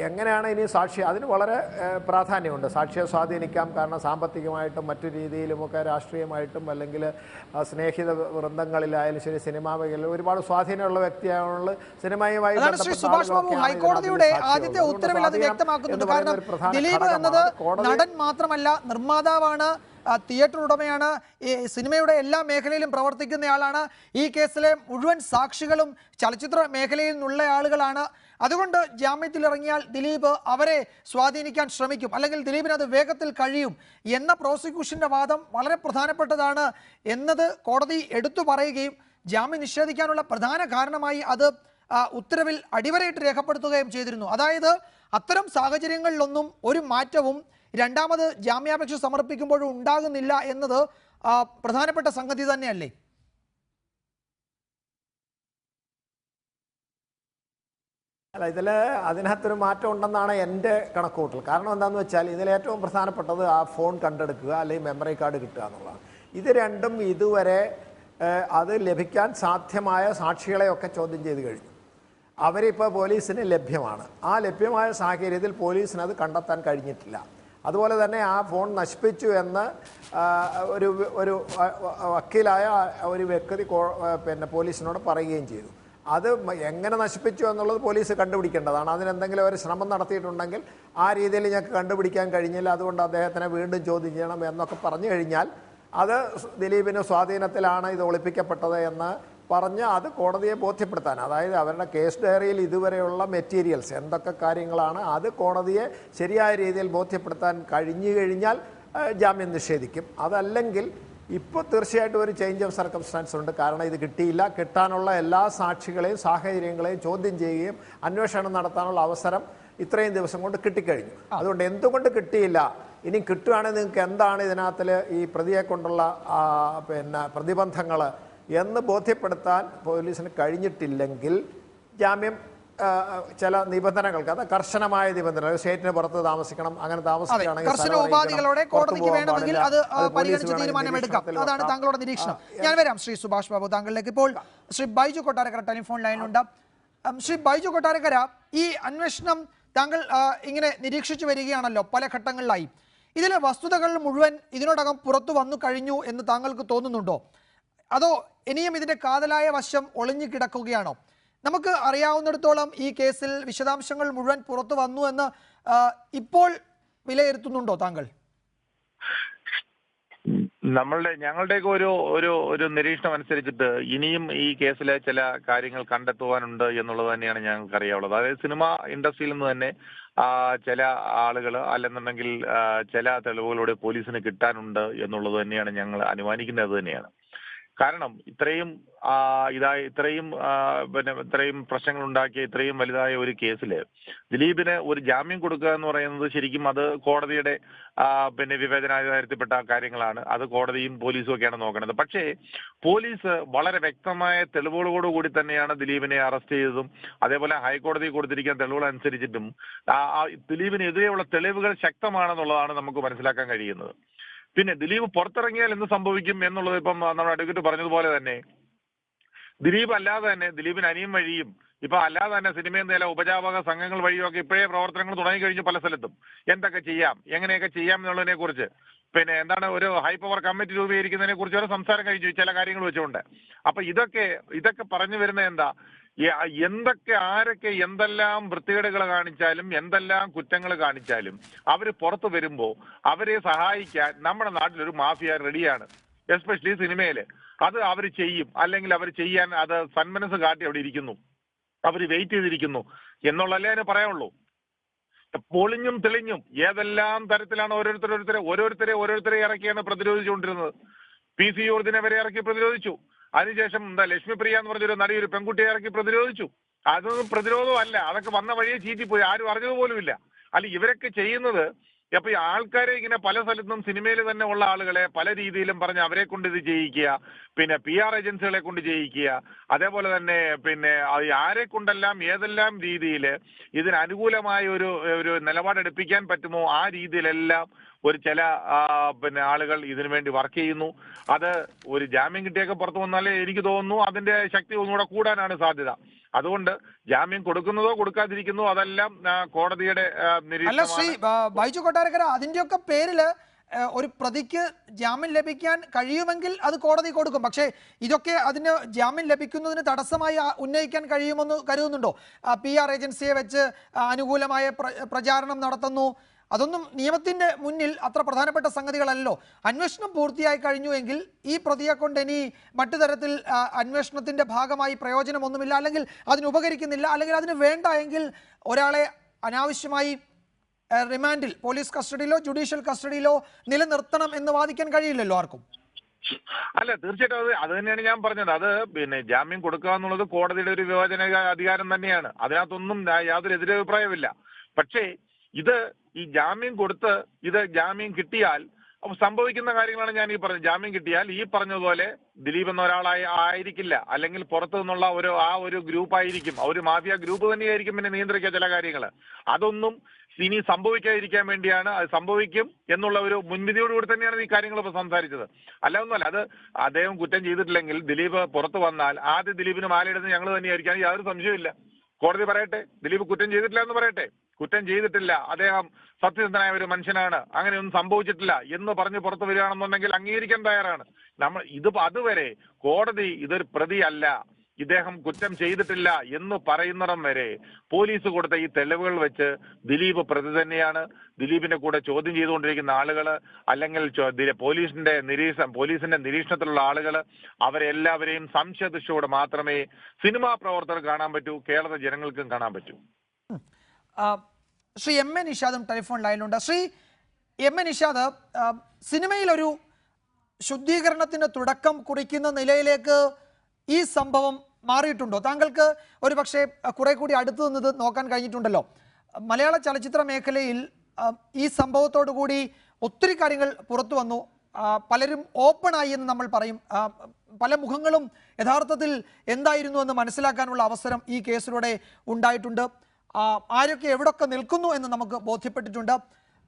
Speaker 5: എങ്ങനെയാണ് ഇനി അതിന് വളരെ പ്രാധാന്യമുണ്ട്. സാക്ഷിയെ സ്വാധീനിക്കാം, കാരണം സാമ്പത്തികമായിട്ടും മറ്റു രീതിയിലുമൊക്കെ രാഷ്ട്രീയമായിട്ടും അല്ലെങ്കിൽ സ്നേഹിത വൃന്ദങ്ങളിലായാലും ശരി, സിനിമാ മേഖലയിൽ ഒരുപാട് സ്വാധീനമുള്ള വ്യക്തിയാണുള്ള സിനിമയുമായി
Speaker 3: ഹൈക്കോടതിയുടെ ആദ്യത്തെ ഉത്തരവിൽ അത് വ്യക്തമാക്കുന്നുണ്ട്. കാരണം ദിലീപ് എന്നത് നടൻ മാത്രമല്ല, നിർമ്മാതാവാണ്, തിയേറ്റർ ഉടമയാണ്, ഈ സിനിമയുടെ എല്ലാ മേഖലയിലും പ്രവർത്തിക്കുന്നയാളാണ്. ഈ കേസിലെ മുഴുവൻ സാക്ഷികളും ചലച്ചിത്ര മേഖലയിൽ നിന്നുള്ള ആളുകളാണ്. അതുകൊണ്ട് ജാമ്യത്തിലിറങ്ങിയാൽ ദിലീപ് അവരെ സ്വാധീനിക്കാൻ ശ്രമിക്കും, അല്ലെങ്കിൽ ദിലീപിന് അത് വേഗത്തിൽ കഴിയും എന്ന പ്രോസിക്യൂഷന്റെ വാദം വളരെ പ്രധാനപ്പെട്ടതാണ് എന്നത് കോടതി എടുത്തു പറയുകയും ജാമ്യം നിഷേധിക്കാനുള്ള പ്രധാന കാരണമായി അത് ഉത്തരവിൽ അടിവരയിട്ട് രേഖപ്പെടുത്തുകയും ചെയ്തിരുന്നു. അതായത് അത്തരം സാഹചര്യങ്ങളിലൊന്നും ഒരു മാറ്റവും രണ്ടാമത് ജാമ്യാപേക്ഷ സമർപ്പിക്കുമ്പോഴും ഉണ്ടാകുന്നില്ല എന്നത് പ്രധാനപ്പെട്ട സംഗതി തന്നെയല്ലേ?
Speaker 5: അല്ല, അതിനകത്തൊരു മാറ്റം ഉണ്ടെന്നാണ് എൻ്റെ കണക്കുകൂട്ടൽ. കാരണം എന്താണെന്ന് വെച്ചാൽ ഇതിലേറ്റവും പ്രധാനപ്പെട്ടത് ആ ഫോൺ കണ്ടെടുക്കുക അല്ലെങ്കിൽ മെമ്മറി കാർഡ് കിട്ടുക എന്നുള്ളതാണ്. ഇത് രണ്ടും ഇതുവരെ അത് ലഭിക്കാൻ സാധ്യമായ സാക്ഷികളെയൊക്കെ ചോദ്യം ചെയ്ത് കഴിഞ്ഞു. അവരിപ്പോൾ പോലീസിന് ലഭ്യമാണ്. ആ ലഭ്യമായ സാഹചര്യത്തിൽ പോലീസിന് അത് കണ്ടെത്താൻ കഴിഞ്ഞിട്ടില്ല. അതുപോലെ തന്നെ ആ ഫോൺ നശിപ്പിച്ചു എന്ന് ഒരു വക്കീലായ ഒരു വ്യക്തി പോലീസിനോട് പറയുകയും ചെയ്തു. അത് എങ്ങനെ നശിപ്പിച്ചു എന്നുള്ളത് പോലീസ് കണ്ടുപിടിക്കേണ്ടതാണ്. അതിനെന്തെങ്കിലും ഒരു ശ്രമം നടത്തിയിട്ടുണ്ടെങ്കിൽ ആ രീതിയിൽ ഞങ്ങൾക്ക് കണ്ടുപിടിക്കാൻ കഴിഞ്ഞില്ല, അതുകൊണ്ട് അദ്ദേഹത്തിനെ വീണ്ടും ചോദ്യം ചെയ്യണം എന്നൊക്കെ പറഞ്ഞു കഴിഞ്ഞാൽ അത് ദിലീപിന് സ്വാധീനത്തിലാണ് ഇത് ഒളിപ്പിക്കപ്പെട്ടത് എന്ന് പറഞ്ഞ് അത് കോടതിയെ ബോധ്യപ്പെടുത്താൻ, അതായത് അവരുടെ കേസ് ഡയറിയിൽ ഇതുവരെയുള്ള മെറ്റീരിയൽസ് എന്തൊക്കെ കാര്യങ്ങളാണ് അത് കോടതിയെ ശരിയായ രീതിയിൽ ബോധ്യപ്പെടുത്താൻ കഴിഞ്ഞു കഴിഞ്ഞാൽ ജാമ്യം നിഷേധിക്കും. അതല്ലെങ്കിൽ ഇപ്പോൾ തീർച്ചയായിട്ടും ഒരു ചേഞ്ച് ഓഫ് സർക്കംസ്റ്റാൻസ് ഉണ്ട്. കാരണം ഇത് കിട്ടിയില്ല, കിട്ടാനുള്ള എല്ലാ സാക്ഷികളെയും സാഹചര്യങ്ങളെയും ചോദ്യം ചെയ്യുകയും അന്വേഷണം നടത്താനുള്ള അവസരം ഇത്രയും ദിവസം കൊണ്ട് കിട്ടിക്കഴിഞ്ഞു. അതുകൊണ്ട് എന്തുകൊണ്ട് കിട്ടിയില്ല, ഇനി കിട്ടുകയാണെങ്കിൽ നിങ്ങൾക്ക് എന്താണ് ഇതിനകത്തിൽ ഈ പ്രതിയെ കൊണ്ടുള്ള പ്രതിബന്ധങ്ങൾ എന്ന് ബോധ്യപ്പെടുത്താൻ പോലീസിന് കഴിഞ്ഞിട്ടില്ലെങ്കിൽ ജാമ്യം ചില നിബന്ധനകൾക്ക്, അത് കർശനമായ നിബന്ധനകൾ, സ്റ്റേറ്റിന് പുറത്ത് താമസിക്കണം, അങ്ങനെ താമസിക്കുകയാണെങ്കിൽ
Speaker 3: കർശന ഉപാധികളോടെ കോടതിക്ക് വേണമെങ്കിൽ അത് പരിഗണിച്ച് തീരുമാനമെടുക്കാം. അതാണ് താങ്കളുടെ നിരീക്ഷണം. ഞാൻ വരാം ശ്രീ സുഭാഷ് ബാബു താങ്കളിലേക്ക്. ഇപ്പോൾ ശ്രീ ബൈജു കൊട്ടാരക്കര ടെലിഫോൺ ലൈനിലുണ്ട്. ശ്രീ ബൈജു കൊട്ടാരക്കര, ഈ അന്വേഷണം താങ്കൾ ഇങ്ങനെ നിരീക്ഷിച്ചു വരികയാണല്ലോ പല ഘട്ടങ്ങളിലായി. ഇതിലെ വസ്തുതകൾ മുഴുവൻ ഇതിനോടകം പുറത്തു വന്നു കഴിഞ്ഞു എന്ന് താങ്കൾക്ക് തോന്നുന്നുണ്ടോ, അതോ ഇനിയും ഇതിന്റെ കാതലായ വശം ഒളിഞ്ഞു കിടക്കുകയാണോ? നമുക്ക് അറിയാവുന്നിടത്തോളം ഈ കേസിൽ വിശദാംശങ്ങൾ മുഴുവൻ പുറത്തു വന്നു എന്ന് ഇപ്പോൾ വിലയിരുത്തുന്നുണ്ടോ താങ്കൾ?
Speaker 6: ഞങ്ങളുടെയൊക്കെ ഒരു നിരീക്ഷണം അനുസരിച്ചിട്ട് ഇനിയും ഈ കേസിലെ ചില കാര്യങ്ങൾ കണ്ടെത്തുവാനുണ്ട് എന്നുള്ളത് തന്നെയാണ് ഞങ്ങൾക്ക് അറിയാവുള്ളത്. അതായത് സിനിമ ഇൻഡസ്ട്രിയിൽ നിന്ന് തന്നെ ചില ആളുകൾ അല്ലെന്നുണ്ടെങ്കിൽ ചില തെളിവുകളൂടെ പോലീസിന് കിട്ടാനുണ്ട് എന്നുള്ളത് തന്നെയാണ് ഞങ്ങൾ അനുമാനിക്കുന്നത് തന്നെയാണ്. കാരണം ഇത്രയും പ്രശ്നങ്ങൾ ഉണ്ടാക്കിയ ഇത്രയും വലുതായ ഒരു കേസിൽ ദിലീപിന് ഒരു ജാമ്യം കൊടുക്കുക എന്ന് പറയുന്നത് ശരിക്കും അത് കോടതിയുടെ വിവേചനാധികാരത്തിൽപ്പെട്ട കാര്യങ്ങളാണ്. അത് കോടതിയും പോലീസും ഒക്കെയാണ് നോക്കുന്നത്. പക്ഷേ പോലീസ് വളരെ വ്യക്തമായ തെളിവുകളോടുകൂടി തന്നെയാണ് ദിലീപിനെ അറസ്റ്റ് ചെയ്തതും അതേപോലെ ഹൈക്കോടതി കൊടുത്തിരിക്കുന്ന തെളിവുകൾ അനുസരിച്ചിട്ടും ദിലീപിനെതിരെയുള്ള തെളിവുകൾ ശക്തമാണെന്നുള്ളതാണ് നമുക്ക് മനസ്സിലാക്കാൻ കഴിയുന്നത്. പിന്നെ ദിലീപ് പുറത്തിറങ്ങിയാൽ എന്ത് സംഭവിക്കും എന്നുള്ളത് ഇപ്പം നമ്മുടെ അഡ്വക്കേറ്റ് പറഞ്ഞതുപോലെ തന്നെ ദിലീപ് അല്ലാതെ തന്നെ ദിലീപിന് അനിയും വഴിയും ഇപ്പൊ അല്ലാതെ തന്നെ സിനിമയിൽ ചില ഉപജാപക സംഘങ്ങൾ വഴിയൊക്കെ ഇപ്പോഴേ പ്രവർത്തനങ്ങൾ തുടങ്ങിക്കഴിഞ്ഞു പല സ്ഥലത്തും. എന്തൊക്കെ ചെയ്യാം, എങ്ങനെയൊക്കെ ചെയ്യാം എന്നുള്ളതിനെ കുറിച്ച് എന്താണ് ഒരു ഹൈ പവർ കമ്മിറ്റി രൂപീകരിക്കുന്നതിനെ കുറിച്ച് ഒരു സംസാരം കഴിഞ്ഞു ചില കാര്യങ്ങൾ വെച്ചുകൊണ്ട്. അപ്പൊ ഇതൊക്കെ പറഞ്ഞു വരുന്നത് എന്താ, എന്തൊക്കെ ആരൊക്കെ എന്തെല്ലാം വൃത്തികേടുകൾ കാണിച്ചാലും എന്തെല്ലാം കുറ്റങ്ങൾ കാണിച്ചാലും അവര് പുറത്തു വരുമ്പോ അവരെ സഹായിക്കാൻ നമ്മുടെ നാട്ടിലൊരു മാഫിയ റെഡിയാണ്. എസ്പെഷ്യലി സിനിമയില് അത് അവർ ചെയ്യും, അല്ലെങ്കിൽ അവർ ചെയ്യാൻ അത് സന്മനസ് കാട്ടി അവിടെ ഇരിക്കുന്നു, അവർ വെയിറ്റ് ചെയ്തിരിക്കുന്നു എന്നുള്ളതല്ലേ അതിന് പറയാനുള്ളൂ. പൊളിഞ്ഞും തെളിഞ്ഞും ഏതെല്ലാം തരത്തിലാണ് ഓരോരുത്തരെ ഇറക്കിയാണ് പ്രതിരോധിച്ചുകൊണ്ടിരുന്നത്. PC ജോർജിനെ വരെ ഇറക്കി പ്രതിരോധിച്ചു. അതിനുശേഷം ലക്ഷ്മിപ്രിയ എന്ന് പറഞ്ഞൊരു നടി ഒരു പെൺകുട്ടിയെ ഇറക്കി പ്രതിരോധിച്ചു. അതൊന്നും പ്രതിരോധമല്ല, അതൊക്കെ വന്ന വഴിയെ ചീറ്റിപ്പോയി, ആരും അറിഞ്ഞതുപോലുമില്ല. അല്ല ഇവരൊക്കെ ചെയ്യുന്നത് അപ്പൊ ഈ ആൾക്കാരെ ഇങ്ങനെ പല സ്ഥലത്തും സിനിമയിൽ തന്നെ ഉള്ള ആളുകളെ പല രീതിയിലും പറഞ്ഞ് അവരെ കൊണ്ട് ഇത് ചെയ്യിക്കുക, PR ഏജൻസികളെ കൊണ്ട് ചെയ്യിക്കുക, അതേപോലെ തന്നെ ആരെ കൊണ്ടെല്ലാം ഏതെല്ലാം രീതിയിൽ ഇതിന് അനുകൂലമായ ഒരു നിലപാടെടുപ്പിക്കാൻ പറ്റുമോ ആ രീതിയിലെല്ലാം ചില ആളുകൾ ഇതിനു വേണ്ടി വർക്ക് ചെയ്യുന്നു. അത് ഒരു ജാമ്യം കിട്ടിയൊക്കെ പുറത്തു വന്നാലേ എനിക്ക് തോന്നുന്നു അതിന്റെ ശക്തി ഒന്നുകൂടെ കൂടാനാണ് സാധ്യത. അതുകൊണ്ട് ജാമ്യം കൊടുക്കുന്നതോ കൊടുക്കാതിരിക്കുന്നതോ അതെല്ലാം കോടതിയുടെ
Speaker 3: അല്ല ശ്രീ ബൈജു കൊട്ടാരക്കര, അതിന്റെയൊക്കെ പേരില് ഒരു പ്രതിക്ക് ജാമ്യം ലഭിക്കാൻ കഴിയുമെങ്കിൽ അത് കോടതി കൊടുക്കും. പക്ഷേ ഇതൊക്കെ അതിന് ജാമ്യം ലഭിക്കുന്നതിന് തടസ്സമായി ഉന്നയിക്കാൻ കഴിയുമെന്ന് കരുതുന്നുണ്ടോ? PR ഏജൻസിയെ വെച്ച് അനുകൂലമായ പ്രചാരണം നടത്തുന്നു, അതൊന്നും നിയമത്തിന്റെ മുന്നിൽ അത്ര പ്രധാനപ്പെട്ട സംഗതികളല്ലോ. അന്വേഷണം പൂർത്തിയായി കഴിഞ്ഞുവെങ്കിൽ ഈ പ്രതിയെ കൊണ്ട് ഇനി മറ്റു തരത്തിൽ അന്വേഷണത്തിന്റെ ഭാഗമായി പ്രയോജനമൊന്നുമില്ല, അല്ലെങ്കിൽ അതിന് ഉപകരിക്കുന്നില്ല, അല്ലെങ്കിൽ അതിന് വേണ്ട എങ്കിൽ ഒരാളെ അനാവശ്യമായി റിമാൻഡിൽ പോലീസ് കസ്റ്റഡിയിലോ ജുഡീഷ്യൽ കസ്റ്റഡിയിലോ നിലനിർത്തണം എന്ന് വാദിക്കാൻ കഴിയില്ലല്ലോ ആർക്കും.
Speaker 6: അല്ല തീർച്ചയായിട്ടും അത് തന്നെയാണ് ഞാൻ പറഞ്ഞത്. അത് ജാമ്യം കൊടുക്കുക എന്നുള്ളത് കോടതിയുടെ ഒരു വിവേചന അധികാരം തന്നെയാണ്. അതിനകത്തൊന്നും യാതൊരു എതിരഭിപ്രായമില്ല. പക്ഷേ ഈ ജാമ്യം കൊടുത്ത് ജാമ്യം കിട്ടിയാൽ അപ്പൊ സംഭവിക്കുന്ന കാര്യങ്ങളാണ് ഞാൻ ഈ പറഞ്ഞത്. ജാമ്യം കിട്ടിയാൽ ഈ പറഞ്ഞതുപോലെ ദിലീപ് എന്ന ഒരാളായി ആയിരിക്കില്ല, അല്ലെങ്കിൽ പുറത്തു നിന്നുള്ള ഒരു ഗ്രൂപ്പ് ആയിരിക്കും, ഒരു മാഫിയ ഗ്രൂപ്പ് തന്നെയായിരിക്കും പിന്നെ നിയന്ത്രിക്കുക ചില കാര്യങ്ങൾ. അതൊന്നും ഇനി സംഭവിക്കാതിരിക്കാൻ വേണ്ടിയാണ്, അത് സംഭവിക്കും എന്നുള്ള ഒരു മുൻവിധിയോടുകൂടി തന്നെയാണ് ഈ കാര്യങ്ങൾ ഇപ്പോൾ സംസാരിച്ചത്. ഒന്നുമല്ല, അത് അദ്ദേഹം കുറ്റം ചെയ്തിട്ടില്ലെങ്കിൽ ദിലീപ് പുറത്തു വന്നാൽ ആദ്യം ദിലീപിന് മാലയിടുന്നത് ഞങ്ങൾ തന്നെയായിരിക്കും, യാതൊരു സംശയമില്ല. കോടതി പറയട്ടെ, ദിലീപ് കുറ്റം ചെയ്തിട്ടില്ല എന്ന് പറയട്ടെ. കുറ്റം ചെയ്തിട്ടില്ല, അദ്ദേഹം സത്യസന്ധനായ ഒരു മനുഷ്യനാണ്, അങ്ങനെയൊന്നും സംഭവിച്ചിട്ടില്ല എന്ന് പറഞ്ഞ് പുറത്തു വരികയാണെന്നുണ്ടെങ്കിൽ അംഗീകരിക്കാൻ തയ്യാറാണ് നമ്മൾ. അതുവരെ കോടതി ഇതൊരു പ്രതിയല്ല, ഇദ്ദേഹം കുറ്റം ചെയ്തിട്ടില്ല എന്ന് പറയുന്നിടം വരെ പോലീസ് കൊടുത്ത ഈ തെളിവുകൾ വെച്ച് ദിലീപ് പ്രതി തന്നെയാണ്, ദിലീപിന്റെ കൂടെ ചോദ്യം ചെയ്തുകൊണ്ടിരിക്കുന്ന ആളുകൾ, അല്ലെങ്കിൽ പോലീസിന്റെ നിരീക്ഷണത്തിലുള്ള ആളുകൾ, അവരെല്ലാവരെയും സംശയദൃഷ്ടിയോടെ മാത്രമേ സിനിമാ പ്രവർത്തകർ കാണാൻ പറ്റൂ, കേരള ജനങ്ങൾക്കും കാണാൻ പറ്റൂ.
Speaker 3: ശ്രീ എം എ നിഷാദും ടെലിഫോൺ ലൈനിലുണ്ട്. ശ്രീ എം എ നിഷാദ്, സിനിമയിലൊരു ശുദ്ധീകരണത്തിന് തുടക്കം കുറിക്കുന്ന നിലയിലേക്ക് ഈ സംഭവം മാറിയിട്ടുണ്ടോ? താങ്കൾക്ക് ഒരു പക്ഷേ കുറെ കൂടി അടുത്തു നിന്നത് നോക്കാൻ കഴിഞ്ഞിട്ടുണ്ടല്ലോ. മലയാള ചലച്ചിത്ര മേഖലയിൽ ഈ സംഭവത്തോടു കൂടി ഒത്തിരി കാര്യങ്ങൾ പുറത്തു വന്നു. പലരും ഓപ്പണായി എന്ന് നമ്മൾ പറയും. പല മുഖങ്ങളും യഥാർത്ഥത്തിൽ എന്തായിരുന്നു എന്ന് മനസ്സിലാക്കാനുള്ള അവസരം ഈ കേസിലൂടെ ഉണ്ടായിട്ടുണ്ട്. ആരൊക്കെ എവിടൊക്കെ നിൽക്കുന്നു എന്ന് നമുക്ക് ബോധ്യപ്പെട്ടിട്ടുണ്ട്.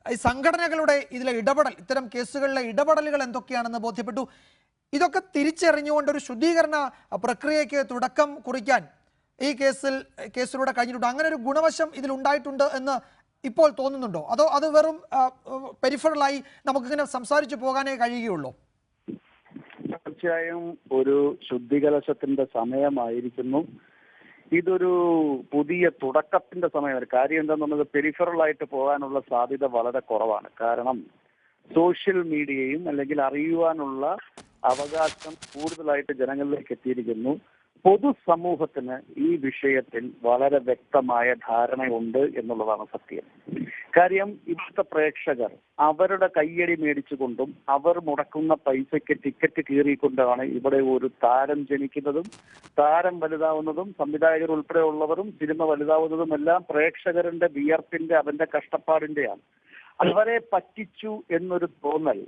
Speaker 3: ഈ സംഘടനകളുടെ ഇതിലെ ഇടപെടൽ, ഇത്തരം കേസുകളിലെ ഇടപെടലുകൾ എന്തൊക്കെയാണെന്ന് ബോധ്യപ്പെട്ടു. ഇതൊക്കെ തിരിച്ചറിഞ്ഞുകൊണ്ടൊരു ശുദ്ധീകരണ പ്രക്രിയയ്ക്ക് തുടക്കം കുറിക്കാൻ ഈ കേസിലൂടെ കഴിഞ്ഞിട്ടുണ്ട്. അങ്ങനെ ഒരു ഗുണവശം ഇതിലുണ്ടായിട്ടുണ്ട് എന്ന് ഇപ്പോൾ തോന്നുന്നുണ്ടോ? അതോ അത് വെറും പെരിഫറലായി നമുക്കിങ്ങനെ സംസാരിച്ചു പോകാനേ കഴിയുകയുള്ളൂ?
Speaker 7: തീർച്ചയായും ഒരു ശുദ്ധികലശത്തിന്റെ സമയമായിരിക്കുന്നു. ഇതൊരു പുതിയ തുടക്കത്തിന്റെ സമയമാണ്. കാര്യം എന്താണെന്നുള്ളത്, പെരിഫറലായിട്ട് പോകാനുള്ള സാധ്യത വളരെ കുറവാണ്. കാരണം സോഷ്യൽ മീഡിയയും അല്ലെങ്കിൽ അറിയുവാനുള്ള അവകാശം കൂടുതലായിട്ട് ജനങ്ങളിലേക്ക് എത്തിയിരിക്കുന്നു. പൊതുസമൂഹത്തിന് ഈ വിഷയത്തിൽ വളരെ വ്യക്തമായ ധാരണയുണ്ട് എന്നുള്ളതാണ് സത്യം. കാര്യം ഇവിടുത്തെ പ്രേക്ഷകർ അവരുടെ കയ്യടി മേടിച്ചുകൊണ്ടും അവർ മുടക്കുന്ന പൈസയ്ക്ക് ടിക്കറ്റ് കീറിക്കൊണ്ടാണ് ഇവിടെ ഒരു താരം ജനിക്കുന്നതും താരം വലുതാവുന്നതും സംവിധായകർ ഉൾപ്പെടെയുള്ളവരും സിനിമ വലുതാവുന്നതും എല്ലാം പ്രേക്ഷകരുടെ വിയർപ്പിന്റെ അവന്റെ കഷ്ടപ്പാടിന്റെയാണ്. അവരെ പറ്റിച്ചു എന്നൊരു തോന്നൽ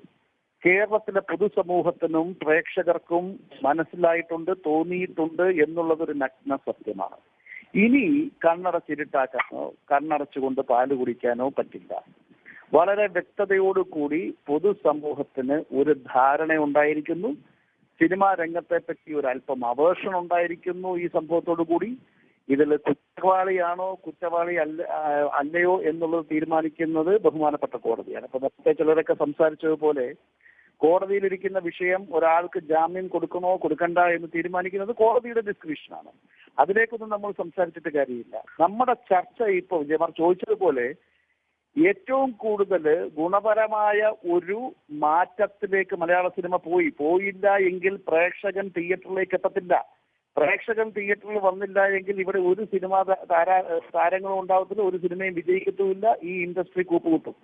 Speaker 7: കേരളത്തിലെ പൊതുസമൂഹത്തിനും പ്രേക്ഷകർക്കും മനസ്സിലായിട്ടുണ്ട്, തോന്നിയിട്ടുണ്ട് എന്നുള്ളതൊരു നഗ്ന സത്യമാണ്. ഇനി കണ്ണടച്ചിരുട്ടാക്കാനോ കണ്ണടച്ചുകൊണ്ട് പാല് കുടിക്കാനോ പറ്റില്ല. വളരെ വ്യക്തതയോടുകൂടി പൊതുസമൂഹത്തിന് ഒരു ധാരണ ഉണ്ടായിരിക്കുന്നു. സിനിമാ രംഗത്തെ പറ്റി ഒരു അല്പം അവേർഷൻ ഉണ്ടായിരിക്കുന്നു ഈ സംഭവത്തോടു കൂടി. ഇതിൽ കുറ്റവാളിയാണോ കുറ്റവാളി അല്ലയോ എന്നുള്ളത് തീരുമാനിക്കുന്നത് ബഹുമാനപ്പെട്ട കോടതിയാണ്. അപ്പൊ നേരത്തെ ചിലരൊക്കെ സംസാരിച്ചതുപോലെ കോടതിയിലിരിക്കുന്ന വിഷയം ഒരാൾക്ക് ജാമ്യം കൊടുക്കണോ കൊടുക്കണ്ട എന്ന് തീരുമാനിക്കുന്നത് കോടതിയുടെ ഡിസ്ക്രിപ്ഷനാണ്. അതിലേക്കൊന്നും നമ്മൾ സംസാരിച്ചിട്ട് കാര്യമില്ല. നമ്മുടെ ചർച്ച ഇപ്പോൾ വിജയകുമാർ ചോദിച്ചതുപോലെ ഏറ്റവും കൂടുതൽ ഗുണപരമായ ഒരു മാറ്റത്തിലേക്ക് മലയാള സിനിമ പോയില്ല എങ്കിൽ പ്രേക്ഷകൻ തിയേറ്ററിലേക്ക് എത്തത്തില്ല. പ്രേക്ഷകൻ തിയേറ്ററിൽ വന്നില്ല എങ്കിൽ ഇവിടെ ഒരു സിനിമ താരങ്ങളും ഉണ്ടാവത്തില്ല, ഒരു സിനിമയും വിജയിക്കത്തുമില്ല. ഈ ഇൻഡസ്ട്രി കൂട്ടുകൂട്ടും.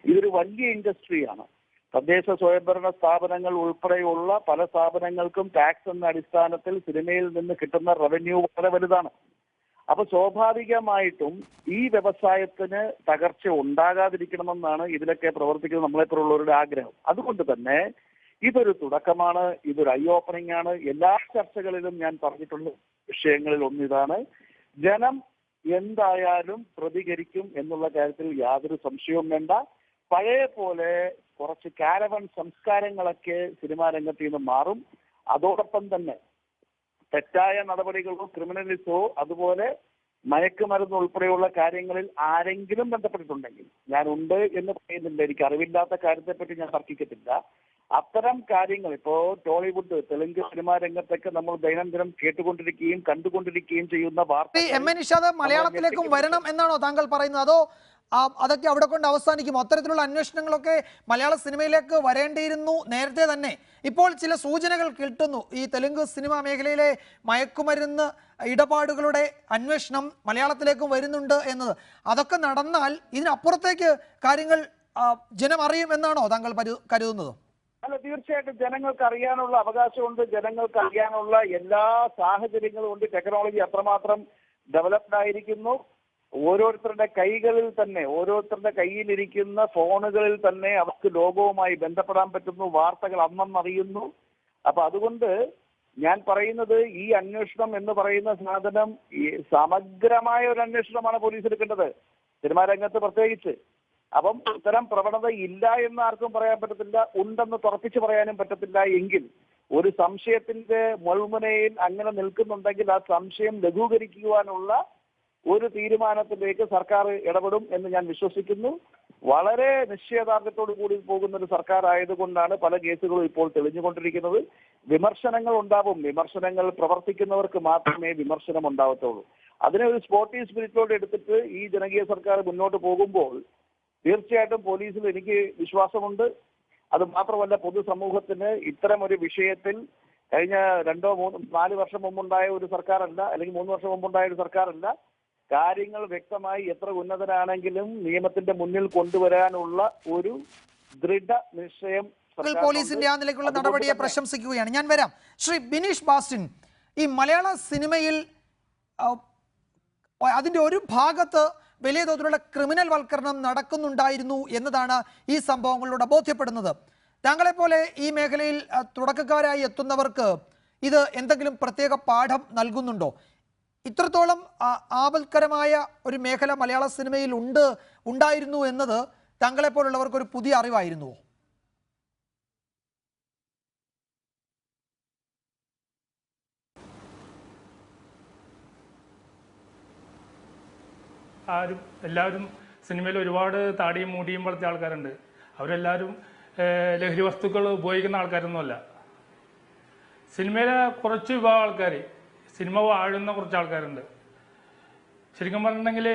Speaker 7: ഇതൊരു വലിയ ഇൻഡസ്ട്രിയാണ്. തദ്ദേശ സ്വയംഭരണ സ്ഥാപനങ്ങൾ ഉൾപ്പെടെയുള്ള പല സ്ഥാപനങ്ങൾക്കും ടാക്സ് എന്ന അടിസ്ഥാനത്തിൽ സിനിമയിൽ നിന്ന് കിട്ടുന്ന റവന്യൂ വളരെ വലുതാണ്. അപ്പൊ സ്വാഭാവികമായിട്ടും ഈ വ്യവസായത്തിന് തകർച്ച ഉണ്ടാകാതിരിക്കണമെന്നാണ് ഇതിലൊക്കെ പ്രവർത്തിക്കുന്നത് നമ്മളെപ്പോലുള്ളവരുടെ ആഗ്രഹം. അതുകൊണ്ട് തന്നെ ഇതൊരു തുടക്കമാണ്, ഇതൊരു ഐ ഓപ്പണിംഗ് ആണ്. എല്ലാ ചർച്ചകളിലും ഞാൻ പറഞ്ഞിട്ടുള്ള വിഷയങ്ങളിൽ ഒന്നിതാണ്, ജനം എന്തായാലും പ്രതികരിക്കും എന്നുള്ള കാര്യത്തിൽ യാതൊരു സംശയവും വേണ്ട. പഴയ പോലെ കുറച്ച് കാരവൻ സംസ്കാരങ്ങളൊക്കെ സിനിമാ രംഗത്ത് നിന്ന് മാറും. അതോടൊപ്പം തന്നെ തെറ്റായ നടപടികളോ ക്രിമിനലിസോ അതുപോലെ മയക്കുമരുന്ന് ഉൾപ്പെടെയുള്ള കാര്യങ്ങളിൽ ആരെങ്കിലും ബന്ധപ്പെട്ടിട്ടുണ്ടെങ്കിൽ, ഞാൻ ഉണ്ട് എന്ന് പറയുന്നില്ല, എനിക്ക് അറിവില്ലാത്ത കാര്യത്തെപ്പറ്റി ഞാൻ തർക്കിക്കത്തില്ല. അത്തരം കാര്യങ്ങൾ ഇപ്പോ ടോളിവുഡ് തെലുങ്ക് സിനിമാ രംഗത്തൊക്കെ നമ്മൾ ദൈനംദിനം കേട്ടുകൊണ്ടിരിക്കുകയും കണ്ടുകൊണ്ടിരിക്കുകയും ചെയ്യുന്ന വാർത്ത
Speaker 3: എം എ നിഷാദ് മലയാളത്തിലേക്കും വരണം എന്നാണോ താങ്കൾ പറയുന്നത്? അതോ അതൊക്കെ അവിടെ കൊണ്ട് അവസാനിക്കും? അത്തരത്തിലുള്ള അന്വേഷണങ്ങളൊക്കെ മലയാള സിനിമയിലേക്ക് വരേണ്ടിയിരുന്നു നേരത്തെ തന്നെ. ഇപ്പോൾ ചില സൂചനകൾ കിട്ടുന്നു, ഈ തെലുങ്ക് സിനിമാ മേഖലയിലെ മയക്കുമരുന്ന് ഇടപാടുകളുടെ അന്വേഷണം മലയാളത്തിലേക്കും വരുന്നുണ്ട് എന്നത്. അതൊക്കെ നടന്നാൽ ഇതിനപ്പുറത്തേക്ക് കാര്യങ്ങൾ ജനം അറിയും എന്നാണോ താങ്കൾ കരുതുന്നത്?
Speaker 7: അല്ല, തീർച്ചയായിട്ടും ജനങ്ങൾക്ക് അറിയാനുള്ള അവകാശമുണ്ട്. ജനങ്ങൾക്ക് അറിയാനുള്ള എല്ലാ സാഹചര്യങ്ങളും ഉണ്ട്. ടെക്നോളജി അത്രമാത്രം ഡെവലപ്ഡ് ആയിരിക്കുന്നു. ഓരോരുത്തരുടെ കൈകളിൽ തന്നെ, ഓരോരുത്തരുടെ കയ്യിലിരിക്കുന്ന ഫോണുകളിൽ തന്നെ അവർക്ക് ലോകവുമായി ബന്ധപ്പെടാൻ പറ്റുന്നു, വാർത്തകൾ അന്നറിയുന്നു. അപ്പൊ അതുകൊണ്ട് ഞാൻ പറയുന്നത് ഈ അന്വേഷണം എന്ന് പറയുന്ന സാധനം സമഗ്രമായ ഒരു അന്വേഷണമാണ് പോലീസ് എടുക്കേണ്ടത്, സിനിമാ രംഗത്ത് പ്രത്യേകിച്ച്. അപ്പം ഇത്തരം പ്രവണത ഇല്ല എന്ന് ആർക്കും പറയാൻ പറ്റത്തില്ല, ഉണ്ടെന്ന് തുറപ്പിച്ച് പറയാനും പറ്റത്തില്ല. എങ്കിൽ ഒരു സംശയത്തിന്റെ മുൾമുനയിൽ അങ്ങനെ നിൽക്കുന്നുണ്ടെങ്കിൽ ആ സംശയം ലഘൂകരിക്കുവാനുള്ള ഒരു തീരുമാനത്തിലേക്ക് സർക്കാർ ഇടപെടും എന്ന് ഞാൻ വിശ്വസിക്കുന്നു. വളരെ നിശ്ചയദാർഢ്യത്തോടു കൂടി പോകുന്ന ഒരു സർക്കാർ ആയതുകൊണ്ടാണ് പല കേസുകളും ഇപ്പോൾ തെളിഞ്ഞുകൊണ്ടിരിക്കുന്നത്. വിമർശനങ്ങൾ ഉണ്ടാവും, വിമർശനങ്ങൾ പ്രവർത്തിക്കുന്നവർക്ക് മാത്രമേ വിമർശനം ഉണ്ടാവത്തുള്ളൂ. അതിനെ ഒരു സ്പോർട്ടി സ്പിരിറ്റോടെ എടുത്തിട്ട് ഈ ജനകീയ സർക്കാർ മുന്നോട്ട് പോകുമ്പോൾ തീർച്ചയായിട്ടും പോലീസിൽ എനിക്ക് വിശ്വാസമുണ്ട്. അത് മാത്രമല്ല, പൊതുസമൂഹത്തിന് ഇത്തരം ഒരു വിഷയത്തിൽ കഴിഞ്ഞ 2-4 വർഷം മുമ്പുണ്ടായ ഒരു സർക്കാരല്ല, അല്ലെങ്കിൽ 3 വർഷം മുമ്പുണ്ടായ ഒരു സർക്കാരല്ല, കാര്യങ്ങൾ വ്യക്തമായി എത്ര ഉന്നതരാണെങ്കിലും നിയമത്തിന്റെ മുന്നിൽ കൊണ്ടുവരാനുള്ള ഒരു ദൃഢനിശ്ചയം
Speaker 3: പോലീസിന്റെ ആ നിലയ്ക്കുള്ള നടപടിയെ പ്രശംസിക്കുകയാണ്. ഞാൻ വരാം. ശ്രീ ബിനീഷ് ബാസ്റ്റിൻ, ഈ മലയാള സിനിമയിൽ അതിന്റെ ഒരു ഭാഗത്ത് വലിയ തോതിലുള്ള ക്രിമിനൽ വൽക്കരണം നടക്കുന്നുണ്ടായിരുന്നു എന്നതാണ് ഈ സംഭവങ്ങളിലൂടെ ബോധ്യപ്പെടുന്നത്. താങ്കളെപ്പോലെ ഈ മേഖലയിൽ തുടക്കക്കാരായി എത്തുന്നവർക്ക് ഇത് എന്തെങ്കിലും പ്രത്യേക പാഠം നൽകുന്നുണ്ടോ? ഇത്രത്തോളം ആപൽക്കരമായ ഒരു മേഖല മലയാള സിനിമയിൽ ഉണ്ടായിരുന്നു എന്നത് താങ്കളെപ്പോലുള്ളവർക്ക് ഒരു പുതിയ അറിവായിരുന്നുവോ?
Speaker 8: എല്ലാവരും സിനിമയിൽ ഒരുപാട് താടിയും മൂടിയും വളർത്തിയ ആൾക്കാരുണ്ട്. അവരെല്ലാവരും ലഹരി വസ്തുക്കൾ ഉപയോഗിക്കുന്ന ആൾക്കാരൊന്നുമല്ല. സിനിമയിലെ കുറച്ച് വിഭാഗം ആൾക്കാർ, സിനിമ വാഴുന്ന കുറച്ച് ആൾക്കാരുണ്ട്. ശരിക്കും പറഞ്ഞിട്ടുണ്ടെങ്കിൽ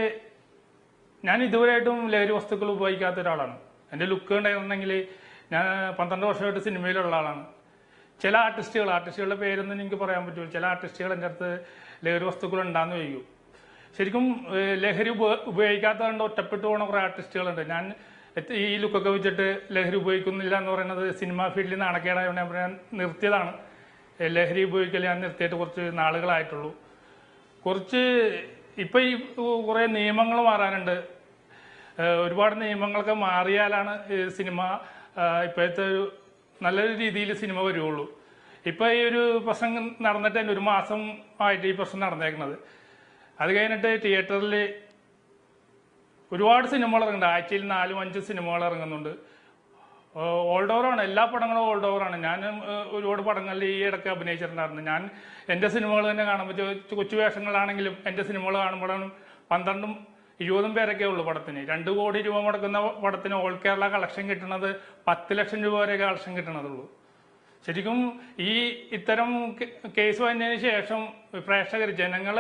Speaker 8: ഞാൻ ഇതുവരെയായിട്ടും ലഹരി വസ്തുക്കൾ ഉപയോഗിക്കാത്ത ഒരാളാണ്. എൻ്റെ ലുക്ക് ഉണ്ടായിരുന്നെങ്കിൽ ഞാൻ 12 വർഷമായിട്ട് സിനിമയിലുള്ള ആളാണ്. ചില ആർട്ടിസ്റ്റുകളുടെ പേരൊന്നും എനിക്ക് പറയാൻ പറ്റുമോ, ചില ആർട്ടിസ്റ്റുകൾ എൻ്റെ അടുത്ത് ലഹരി വസ്തുക്കൾ ഉണ്ടാകുന്ന ചോദിക്കും. ശരിക്കും ലഹരി ഉപയോഗിക്കാത്തതുകൊണ്ട് ഒറ്റപ്പെട്ടു പോകുന്ന കുറേ ആർട്ടിസ്റ്റുകളുണ്ട്. ഞാൻ ഈ ലുക്കൊക്കെ വെച്ചിട്ട് ലഹരി ഉപയോഗിക്കുന്നില്ല എന്ന് പറയുന്നത് സിനിമാ ഫീൽഡിൽ നാണക്കേടായതുകൊണ്ട് ഞാൻ നിർത്തിയതാണ്. ലഹരി ഉപയോഗിക്കൽ ഞാൻ നിർത്തിയിട്ട് കുറച്ച് നാളുകളായിട്ടുള്ളൂ. ഇപ്പം ഈ കുറേ നിയമങ്ങൾ മാറാനുണ്ട്. ഒരുപാട് നിയമങ്ങളൊക്കെ മാറിയാലാണ് സിനിമ ഇപ്പോഴത്തെ ഒരു നല്ലൊരു രീതിയിൽ സിനിമ വരുള്ളൂ. ഇപ്പം ഈ ഒരു പ്രശ്നം നടന്നിട്ട് തന്നെ 1 മാസം ആയിട്ട് ഈ പ്രശ്നം നടന്നേക്കുന്നത്. അത് കഴിഞ്ഞിട്ട് തിയേറ്ററിൽ ഒരുപാട് സിനിമകൾ ഇറങ്ങുന്നുണ്ട്. ആഴ്ചയിൽ 4-5 സിനിമകൾ ഇറങ്ങുന്നുണ്ട്. ഓൾഡ് ഓവറാണ്, എല്ലാ പടങ്ങളും ഓൾഡ് ഓവറാണ്. ഞാൻ ഒരുപാട് പടങ്ങളിൽ ഈ ഇടയ്ക്ക് അഭിനയിച്ചിട്ടുണ്ടായിരുന്നു. ഞാൻ എൻ്റെ സിനിമകൾ തന്നെ കാണുമ്പോൾ കൊച്ചു വേഷങ്ങളാണെങ്കിലും എൻ്റെ സിനിമകൾ കാണുമ്പോഴാണ് 12-20 പേരൊക്കെ ഉള്ളൂ പടത്തിന്. 2 കോടി രൂപ മുടക്കുന്ന പടത്തിന് ഓൾ കേരള കളക്ഷൻ കിട്ടുന്നത് 10 ലക്ഷം രൂപ വരെ കളക്ഷൻ കിട്ടുന്നതുള്ളൂ. ശരിക്കും ഇത്തരം കേസ് വന്നതിന് ശേഷം പ്രേക്ഷകർ, ജനങ്ങൾ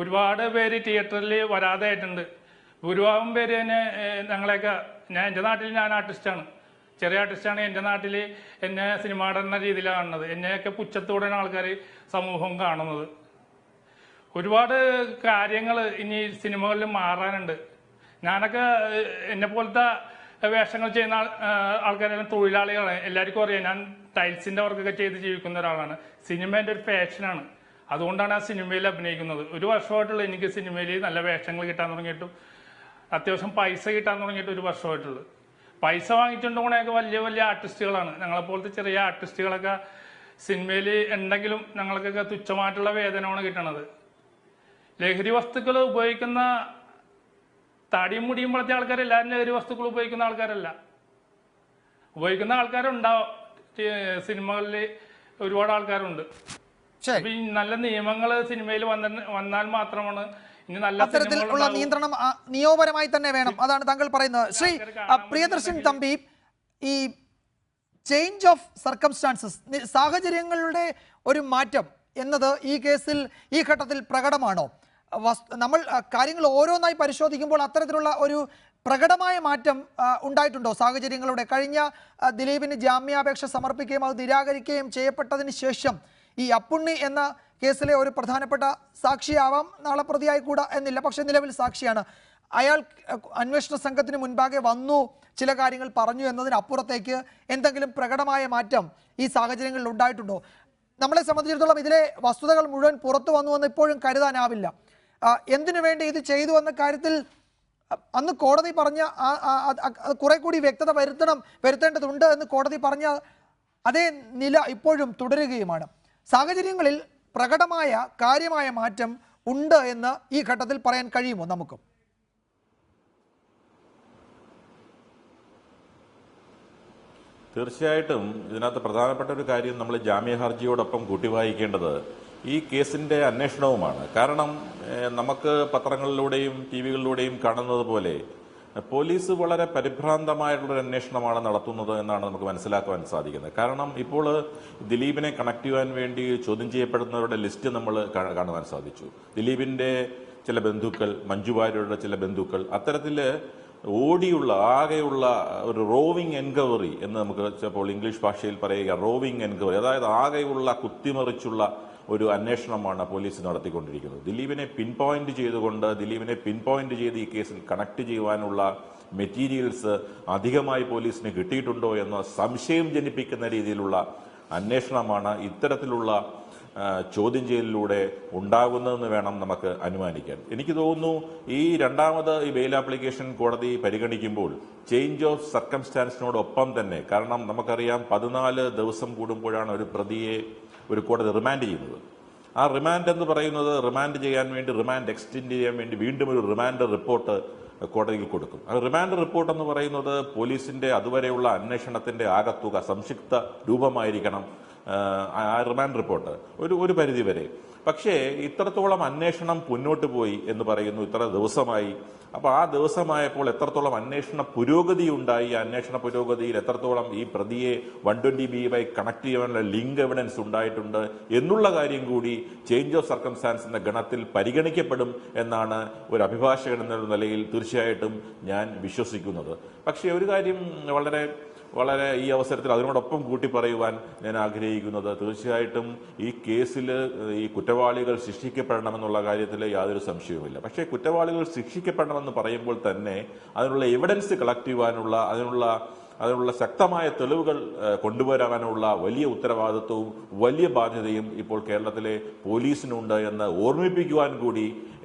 Speaker 8: ഒരുപാട് പേര് തിയേറ്ററിൽ വരാതെ ആയിട്ടുണ്ട്. ഭൂരിഭാഗം പേര് തന്നെ ഞങ്ങളെയൊക്കെ, എൻ്റെ നാട്ടിൽ ഞാൻ ആർട്ടിസ്റ്റാണ്, ചെറിയ ആർട്ടിസ്റ്റാണ്. എൻ്റെ നാട്ടിൽ എന്നെ സിനിമ നടന്ന രീതിയിലാണ് കാണുന്നത്. എന്നെയൊക്കെ പുച്ഛത്തോടെയാണ് ആൾക്കാർ സമൂഹം കാണുന്നത്. ഒരുപാട് കാര്യങ്ങൾ ഇനി സിനിമകളിൽ മാറാനുണ്ട്. ഞാനൊക്കെ എന്നെ പോലത്തെ വേഷങ്ങൾ ചെയ്യുന്ന ആൾക്കാരെല്ലാം തൊഴിലാളികളാണ്. എല്ലാവർക്കും അറിയാം ഞാൻ ടൈൽസിൻ്റെ വർക്കൊക്കെ ചെയ്ത് ജീവിക്കുന്ന ഒരാളാണ്. സിനിമ എൻ്റെ ഒരു പാഷനാണ്. അതുകൊണ്ടാണ് ആ സിനിമയിൽ അഭിനയിക്കുന്നത്. 1 വർഷമായിട്ടുള്ളൂ എനിക്ക് സിനിമയിൽ നല്ല വേഷങ്ങൾ കിട്ടാൻ തുടങ്ങിയിട്ടും അത്യാവശ്യം പൈസ കിട്ടാൻ തുടങ്ങിയിട്ട് 1 വർഷമായിട്ടുള്ളൂ. പൈസ വാങ്ങിച്ചിട്ടുണ്ടെങ്കിൽ വലിയ വലിയ ആർട്ടിസ്റ്റുകളാണ്. ഞങ്ങളെപ്പോലത്തെ ചെറിയ ആർട്ടിസ്റ്റുകളൊക്കെ സിനിമയിൽ ഉണ്ടെങ്കിലും ഞങ്ങൾക്കൊക്കെ തുച്ഛമായിട്ടുള്ള വേതനമാണ് കിട്ടണത്. ലഹരി വസ്തുക്കൾ ഉപയോഗിക്കുന്ന താടിയും മുടിയും വളർത്തിയ ആൾക്കാരെല്ലാവരും ലഹരി വസ്തുക്കൾ ഉപയോഗിക്കുന്ന ആൾക്കാരല്ല. ഉപയോഗിക്കുന്ന ആൾക്കാരുണ്ടാവും. സിനിമകളിൽ ഒരുപാട് ആൾക്കാരുണ്ട്. ഈ നല്ല നിയമങ്ങൾ സിനിമയിൽ വന്നാൽ മാത്രമാണ് ഇനി നല്ല
Speaker 3: അത്തരത്തിലുള്ള നിയന്ത്രണം നിയമപരമായി തന്നെ വേണം. അതാണ് താങ്കൾ പറയുന്നത്. ശ്രീ പ്രിയദർശൻ തമ്പി, ഈ ചേഞ്ച് ഓഫ് സർക്കംസ്റ്റാൻസസ്, സാഹചര്യങ്ങളുടെ ഒരു മാറ്റം എന്നത് ഈ കേസിൽ ഈ ഘട്ടത്തിൽ പ്രകടമാണോ? നമ്മൾ കാര്യങ്ങൾ ഓരോന്നായി പരിശോധിക്കുമ്പോൾ അത്തരത്തിലുള്ള ഒരു പ്രകടമായ മാറ്റം ഉണ്ടായിട്ടുണ്ടോ സാഹചര്യങ്ങളുടെ? കഴിഞ്ഞ ദിലീപിന് ജാമ്യാപേക്ഷ സമർപ്പിക്കുകയും അത് നിരാകരിക്കുകയും ചെയ്യപ്പെട്ടതിന് ശേഷം ഈ അപ്പുണ്ണി എന്ന കേസിലെ ഒരു പ്രധാനപ്പെട്ട സാക്ഷിയാവാം, നാളെ പ്രതിയായിക്കൂടാ എന്നില്ല, പക്ഷെ നിലവിൽ സാക്ഷിയാണ്. അയാൾ അന്വേഷണ സംഘത്തിന് മുൻപാകെ വന്നു, ചില കാര്യങ്ങൾ പറഞ്ഞു എന്നതിനപ്പുറത്തേക്ക് എന്തെങ്കിലും പ്രകടമായ മാറ്റം ഈ സാഹചര്യങ്ങളിൽ ഉണ്ടായിട്ടുണ്ടോ? നമ്മളെ സംബന്ധിച്ചിടത്തോളം ഇതിലെ വസ്തുതകൾ മുഴുവൻ പുറത്തു വന്നുവെന്ന് ഇപ്പോഴും കരുതാനാവില്ല. എന്തിനു വേണ്ടി ഇത് ചെയ്തു എന്ന കാര്യത്തിൽ അന്ന് കോടതി പറഞ്ഞ കുറെ കൂടി വ്യക്തത വരുത്തേണ്ടതുണ്ട് എന്ന് കോടതി പറഞ്ഞ അതേ നില ഇപ്പോഴും തുടരുകയുമാണ്. സാഹചര്യങ്ങളിൽ പ്രകടമായ കാര്യമായ മാറ്റം ഉണ്ട് എന്ന് ഈ ഘട്ടത്തിൽ പറയാൻ കഴിയുമോ നമുക്ക്?
Speaker 4: തീർച്ചയായിട്ടും ഇതിനകത്ത് പ്രധാനപ്പെട്ട ഒരു കാര്യം നമ്മൾ ജാമ്യ ഹർജിയോടൊപ്പം കൂട്ടിവായിക്കേണ്ടത് ഈ കേസിന്റെ അന്വേഷണവുമാണ്. കാരണം നമുക്ക് പത്രങ്ങളിലൂടെയും ടി വികളിലൂടെയും കാണുന്നത് പോലെ പോലീസ് വളരെ പരിഭ്രാന്തമായിട്ടുള്ളൊരു അന്വേഷണമാണ് നടത്തുന്നത് എന്നാണ് നമുക്ക് മനസ്സിലാക്കുവാൻ സാധിക്കുന്നത്. കാരണം ഇപ്പോൾ ദിലീപിനെ കണക്ട് ചെയ്യാൻ വേണ്ടി ചോദ്യം ചെയ്യപ്പെടുന്നവരുടെ ലിസ്റ്റ് നമ്മൾ കാണുവാൻ സാധിച്ചു. ദിലീപിന്റെ ചില ബന്ധുക്കൾ, മഞ്ജു വാര്യരുടെ ചില ബന്ധുക്കൾ, അത്തരത്തിൽ ആകെയുള്ള ഒരു റോവിംഗ് എൻക്വയറി എന്ന് നമുക്ക് ചിലപ്പോൾ ഇംഗ്ലീഷ് ഭാഷയിൽ പറയുക, റോവിംഗ് എൻക്വയറി, അതായത് ആകെയുള്ള കുത്തിമറിച്ചുള്ള ഒരു അന്വേഷണമാണ് പോലീസ് നടത്തിക്കൊണ്ടിരിക്കുന്നത്. ദിലീപിനെ പിൻ പോയിന്റ് ചെയ്ത് ഈ കേസിൽ കണക്ട് ചെയ്യുവാനുള്ള മെറ്റീരിയൽസ് അധികമായി പോലീസിന് കിട്ടിയിട്ടുണ്ടോ എന്ന സംശയം ജനിപ്പിക്കുന്ന രീതിയിലുള്ള അന്വേഷണമാണ് ഇത്തരത്തിലുള്ള ചോദ്യം ചെയ്യലിലൂടെ ഉണ്ടാകുന്നതെന്ന് വേണം നമുക്ക് അനുമാനിക്കാൻ. എനിക്ക് തോന്നുന്നു ഈ രണ്ടാമത് ഈ ബെയിൽ ആപ്ലിക്കേഷൻ കോടതി പരിഗണിക്കുമ്പോൾ ചേഞ്ച് ഓഫ് സർക്കംസ്റ്റാൻസിനോടൊപ്പം തന്നെ, കാരണം നമുക്കറിയാം 14 ദിവസം കൂടുമ്പോഴാണ് ഒരു പ്രതിയെ ഒരു കോടതി റിമാൻഡ് ചെയ്യുന്നത്. ആ റിമാൻഡ് എന്ന് പറയുന്നത് റിമാൻഡ് എക്സ്റ്റെൻഡ് ചെയ്യാൻ വേണ്ടി വീണ്ടും ഒരു റിമാൻഡ് റിപ്പോർട്ട് കോടതിയിൽ കൊടുക്കും. ആ റിമാൻഡ് റിപ്പോർട്ട് എന്ന് പറയുന്നത് പോലീസിന്റെ അതുവരെയുള്ള അന്വേഷണത്തിന്റെ ആകത്തുക സംക്ഷിപ്ത രൂപമായിരിക്കണം ആ റിമാൻഡ് റിപ്പോർട്ട് ഒരു പരിധി വരെ. പക്ഷേ ഇത്രത്തോളം അന്വേഷണം മുന്നോട്ട് പോയി എന്ന് പറയുന്നു, ഇത്ര ദിവസമായി. അപ്പോൾ ആ ദിവസമായപ്പോൾ എത്രത്തോളം അന്വേഷണ പുരോഗതി ഉണ്ടായി, അന്വേഷണ പുരോഗതിയിൽ എത്രത്തോളം ഈ പ്രതിയെ 120B കണക്ട് ചെയ്യാനുള്ള ലിങ്ക് എവിഡൻസ് ഉണ്ടായിട്ടുണ്ട് എന്നുള്ള കാര്യം കൂടി ചേഞ്ച് ഓഫ് സർക്കംസ്റ്റാൻസ് എന്ന ഗണത്തിൽ പരിഗണിക്കപ്പെടും എന്നാണ് ഒരു അഭിഭാഷകൻ എന്ന നിലയിൽ തീർച്ചയായിട്ടും ഞാൻ വിശ്വസിക്കുന്നത്. പക്ഷേ ഒരു കാര്യം വളരെ ഈ അവസരത്തിൽ അതിനോടൊപ്പം കൂട്ടി പറയുവാൻ ഞാൻ ആഗ്രഹിക്കുന്നത്, തീർച്ചയായിട്ടും ഈ കേസിൽ ഈ കുറ്റവാളികൾ ശിക്ഷിക്കപ്പെടണമെന്നുള്ള കാര്യത്തിൽ യാതൊരു സംശയവുമില്ല. പക്ഷേ കുറ്റവാളികൾ ശിക്ഷിക്കപ്പെടണമെന്ന് പറയുമ്പോൾ തന്നെ അതിനുള്ള എവിഡൻസ് കളക്ട് ചെയ്യുവാനുള്ള അതിനുള്ള ശക്തമായ തെളിവുകൾ കൊണ്ടുവരാനുള്ള വലിയ ഉത്തരവാദിത്വവും വലിയ ബാധ്യതയും ഇപ്പോൾ കേരളത്തിലെ പോലീസിനുണ്ട് എന്ന് ഓർമ്മിപ്പിക്കുവാൻ കൂടി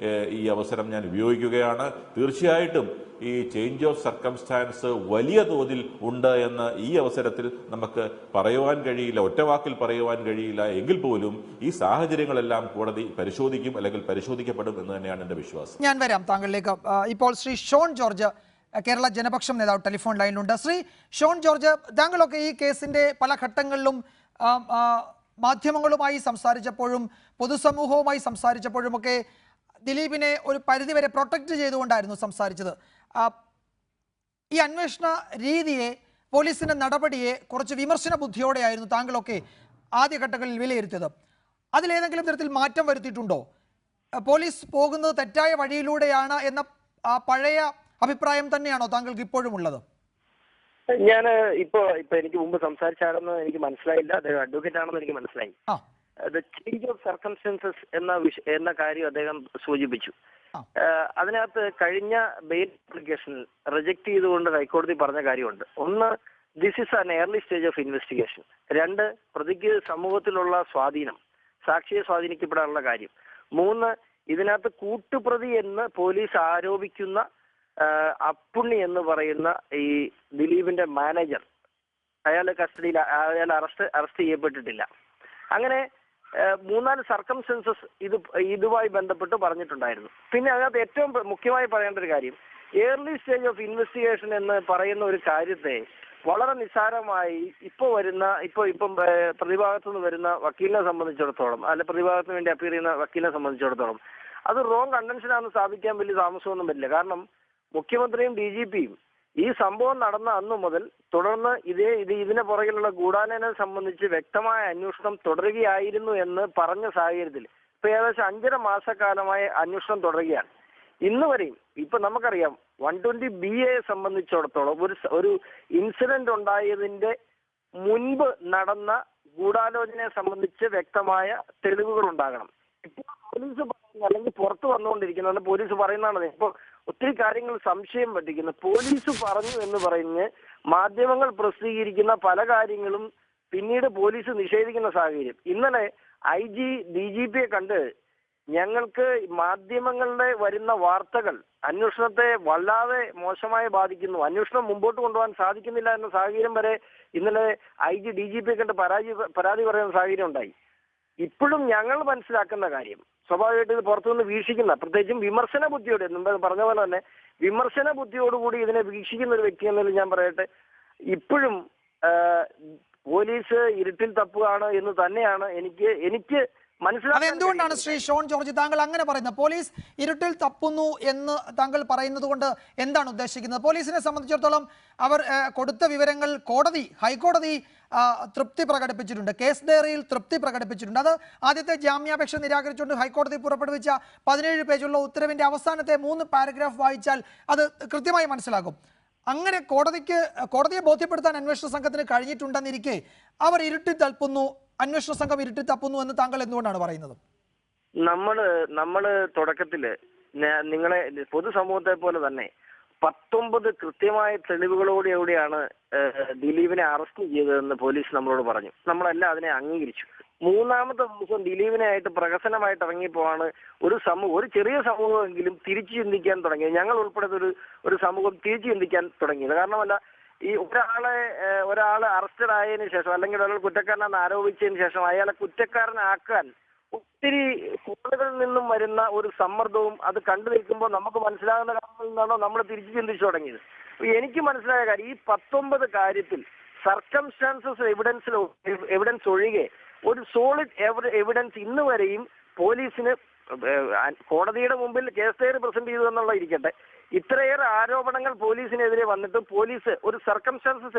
Speaker 4: ഈ അവസരം ഞാൻ ഉപയോഗിക്കുകയാണ്. തീർച്ചയായിട്ടും ഈ ചേഞ്ച് ഓഫ് സർക്കംസ്റ്റാൻസ് വലിയ തോതിൽ ഉണ്ട് എന്ന് ഈ അവസരത്തിൽ നമുക്ക് പറയുവാൻ കഴിയില്ല, ഒറ്റവാക്കിൽ പറയുവാൻ കഴിയില്ല. എങ്കിൽ പോലും ഈ സാഹചര്യങ്ങളെല്ലാം കോടതി പരിശോധിക്കും, അല്ലെങ്കിൽ പരിശോധിക്കപ്പെടും എന്ന് തന്നെയാണ് എൻ്റെ വിശ്വാസം.
Speaker 3: ഞാൻ വരാം താങ്കളിലേക്ക്. ഇപ്പോൾ ശ്രീ ഷോൺ ജോർജ്, കേരള ജനപക്ഷം നേതാവ്, ടെലിഫോൺ ലൈനിലുണ്ട്. ശ്രീ ഷോൺ ജോർജ്, താങ്കളൊക്കെ ഈ കേസിന്റെ പല ഘട്ടങ്ങളിലും മാധ്യമങ്ങളുമായി സംസാരിച്ചപ്പോഴും പൊതുസമൂഹവുമായി സംസാരിച്ചപ്പോഴും ഒക്കെ ദിലീപിനെ ഒരു പരിധിവരെ പ്രൊട്ടക്റ്റ് ചെയ്തുകൊണ്ടായിരുന്നു സംസാരിച്ചത്. ഈ അന്വേഷണ രീതിയെ, പോലീസിന്റെ നടപടിയെ കുറച്ച് വിമർശന ബുദ്ധിയോടെയായിരുന്നു താങ്കളൊക്കെ ആദ്യഘട്ടങ്ങളിൽ വിലയിരുത്തിയത്. അതിലേതെങ്കിലും തരത്തിൽ മാറ്റം വരുത്തിയിട്ടുണ്ടോ? പോലീസ് പോകുന്നത് തെറ്റായ വഴിയിലൂടെയാണ് എന്ന പഴയ അഭിപ്രായം തന്നെയാണോ താങ്കൾക്ക് ഇപ്പോഴും ഉള്ളത്?
Speaker 9: ഞാൻ ഇപ്പൊ എനിക്ക് മുമ്പ് സംസാരിച്ചാണെന്ന് എനിക്ക് മനസ്സിലായില്ല. അദ്ദേഹം അഡ്വക്കേറ്റ് ആണെന്ന് എനിക്ക് മനസ്സിലായി. ചേഞ്ച് ഓഫ് സർക്കംസ്റ്റൻസസ് എന്ന കാര്യം അദ്ദേഹം സൂചിപ്പിച്ചു. അതിനകത്ത് കഴിഞ്ഞ ബെയിൽ ആപ്ലിക്കേഷനിൽ റിജക്ട് ചെയ്തുകൊണ്ട് ഹൈക്കോടതി പറഞ്ഞ കാര്യമുണ്ട്. ഒന്ന്, this is an early stage of investigation. 2, പ്രതിക്ക് സമൂഹത്തിലുള്ള സ്വാധീനം, സാക്ഷിയെ സ്വാധീനിക്കപ്പെടാനുള്ള കാര്യം. 3, ഇതിനകത്ത് കൂട്ടുപ്രതി എന്ന് പോലീസ് ആരോപിക്കുന്ന അപ്പുണ്ണി എന്ന് പറയുന്ന ഈ ദിലീപിന്റെ മാനേജർ, അയാളുടെ കസ്റ്റഡിയിൽ, അയാൾ അറസ്റ്റ് ചെയ്യപ്പെട്ടിട്ടില്ല. അങ്ങനെ 3-4 സർക്കംസ്റ്റൻസസ് ഇതുമായി ബന്ധപ്പെട്ട് പറഞ്ഞിട്ടുണ്ടായിരുന്നു. പിന്നെ അതിനകത്ത് ഏറ്റവും മുഖ്യമായി പറയേണ്ട ഒരു കാര്യം, ഏർലി സ്റ്റേജ് ഓഫ് ഇൻവെസ്റ്റിഗേഷൻ എന്ന് പറയുന്ന ഒരു കാര്യത്തെ വളരെ നിസ്സാരമായി ഇപ്പം പ്രതിഭാഗത്തു നിന്ന് വരുന്ന വക്കീലിനെ സംബന്ധിച്ചിടത്തോളം, അല്ലെ പ്രതിഭാഗത്തിന് വേണ്ടി അപ്പീൽ ചെയ്യുന്ന വക്കീലിനെ സംബന്ധിച്ചിടത്തോളം അത് റോങ് കണ്ടൻഷനാണെന്ന് സ്ഥാപിക്കാൻ വലിയ താമസമൊന്നും പറ്റില്ല. കാരണം മുഖ്യമന്ത്രിയും DGPയും ഈ സംഭവം നടന്ന അന്നു മുതൽ തുടർന്ന് ഇതിന് പുറകിലുള്ള ഗൂഢാലോചനയെ സംബന്ധിച്ച് വ്യക്തമായ അന്വേഷണം തുടരുകയായിരുന്നു എന്ന് പറഞ്ഞ സാഹചര്യത്തിൽ ഇപ്പൊ ഏകദേശം 5.5 മാസക്കാലമായി അന്വേഷണം തുടരുകയാണ്. ഇന്ന് വരെയും ഇപ്പൊ നമുക്കറിയാം 120BA സംബന്ധിച്ചിടത്തോളം ഒരു ഇൻസിഡന്റ് ഉണ്ടായതിന്റെ മുൻപ് നടന്ന ഗൂഢാലോചനയെ സംബന്ധിച്ച് വ്യക്തമായ തെളിവുകൾ ഉണ്ടാകണം. ഇപ്പോൾ പോലീസ് പറയുന്ന, അല്ലെങ്കിൽ പുറത്തു വന്നുകൊണ്ടിരിക്കുന്നതാണ് പോലീസ് പറയുന്നതാണ്. ഇപ്പോൾ ഒത്തിരി കാര്യങ്ങൾ സംശയം പറ്റിക്കുന്നു. പോലീസ് പറഞ്ഞു എന്ന് പറഞ്ഞ് മാധ്യമങ്ങൾ പ്രസിദ്ധീകരിക്കുന്ന പല കാര്യങ്ങളും പിന്നീട് പോലീസ് നിഷേധിക്കുന്ന സാഹചര്യം. ഇന്നലെ IG DGPയെ കണ്ട് ഞങ്ങൾക്ക് മാധ്യമങ്ങളുടെ വരുന്ന വാർത്തകൾ അന്വേഷണത്തെ വല്ലാതെ മോശമായി ബാധിക്കുന്നു. അന്വേഷണം മുമ്പോട്ട് കൊണ്ടുപോകാൻ സാധിക്കുന്നില്ല എന്ന സാഹചര്യം വരെ ഇന്നലെ IG DGP കണ്ട് പരാതി പറയുന്ന സാഹചര്യം ഉണ്ടായി. ഇപ്പോഴും ഞങ്ങൾ മനസ്സിലാക്കുന്ന കാര്യം, സ്വാഭാവികമായിട്ട് ഇത് പുറത്തുനിന്ന് വീക്ഷിക്കുന്ന, പ്രത്യേകിച്ചും വിമർശന ബുദ്ധിയോടെ, മുമ്പ് പറഞ്ഞ പോലെ തന്നെ വിമർശന ബുദ്ധിയോടുകൂടി ഇതിനെ വീക്ഷിക്കുന്ന ഒരു വ്യക്തി എന്നതിൽ ഞാൻ പറയട്ടെ, ഇപ്പോഴും പോലീസ് ഇരുട്ടിൽ തപ്പുകയാണ് എന്ന് തന്നെയാണ് എനിക്ക്
Speaker 3: അതെന്തുകൊണ്ടാണ് ശ്രീ ഷോൺ ജോർജ് താങ്കൾ അങ്ങനെ പറയുന്നത്? പോലീസ് ഇരുട്ടിൽ തപ്പുന്നു എന്ന് താങ്കൾ പറയുന്നത് കൊണ്ട് എന്താണ് ഉദ്ദേശിക്കുന്നത്? പോലീസിനെ സംബന്ധിച്ചിടത്തോളം അവർ കൊടുത്ത വിവരങ്ങൾ ഹൈക്കോടതി തൃപ്തി പ്രകടിപ്പിച്ചിട്ടുണ്ട്, കേസ് ഡയറിയിൽ തൃപ്തി പ്രകടിപ്പിച്ചിട്ടുണ്ട്. അത് ആദ്യത്തെ ജാമ്യാപേക്ഷ നിരാകരിച്ചുകൊണ്ട് ഹൈക്കോടതി പുറപ്പെടുവിച്ച 17 പേജുള്ള ഉത്തരവിന്റെ അവസാനത്തെ 3 പാരഗ്രാഫ് വായിച്ചാൽ അത് കൃത്യമായി മനസ്സിലാകും. അങ്ങനെ കോടതിയെ ബോധ്യപ്പെടുത്താൻ അന്വേഷണ സംഘത്തിന് കഴിഞ്ഞിട്ടുണ്ടെന്നിരിക്കെ അവർ അന്വേഷണ സംഘം ഇരുട്ടി തപ്പുന്നു എന്ന് താങ്കൾ എന്തുകൊണ്ടാണ് പറയുന്നത്?
Speaker 9: നമ്മള് തുടക്കത്തില് നിങ്ങളെ പൊതുസമൂഹത്തെ പോലെ തന്നെ 19 കൃത്യമായ തെളിവുകളോടെയാണ് ദിലീപിനെ അറസ്റ്റ് ചെയ്തതെന്ന് പോലീസ് നമ്മളോട് പറഞ്ഞു. നമ്മളെല്ലാം അതിനെ അംഗീകരിച്ചു. 3-ാമത്തെ ദിവസം ദിലീപിനെ ആയിട്ട് പ്രഹസനമായിട്ട് ഇറങ്ങിയപ്പോഴാണ് ഒരു ചെറിയ സമൂഹമെങ്കിലും തിരിച്ചു ചിന്തിക്കാൻ തുടങ്ങിയത്. ഞങ്ങൾ ഉൾപ്പെടെ ഒരു സമൂഹം തിരിച്ചു ചിന്തിക്കാൻ തുടങ്ങിയത്. കാരണമല്ല, ഈ ഒരാള് അറസ്റ്റഡ് ആയതിനു ശേഷം അല്ലെങ്കിൽ ഒരാൾ കുറ്റക്കാരനെന്ന് ആരോപിച്ചതിന് ശേഷം അയാളെ കുറ്റക്കാരനാക്കാൻ ഒത്തിരി കോണുകളിൽ നിന്നും വരുന്ന ഒരു സമ്മർദ്ദവും അത് കണ്ടു നിൽക്കുമ്പോൾ നമുക്ക് മനസ്സിലാകുന്ന കാര്യങ്ങളിൽ നിന്നാണോ നമ്മൾ തിരിച്ചു ചിന്തിച്ചു തുടങ്ങിയത്. എനിക്ക് മനസ്സിലായ കാര്യം, ഈ 19 കാര്യത്തിൽ സർക്കംസ്റ്റാൻസസ് എവിഡൻസ് ഒഴികെ ഒരു സോളിഡ് എവിഡൻസ് ഇന്ന് വരെയും പോലീസിന് കോടതിയുടെ മുമ്പിൽ കേസ് ഡയറി പ്രസന്റ് ചെയ്തു എന്നുള്ള ഇരിക്കട്ടെ, ഇത്രയേറെ ആരോപണങ്ങൾ പോലീസിനെതിരെ വന്നിട്ട് പോലീസ് ഒരു സർക്കംസ്റ്റാൻസസ്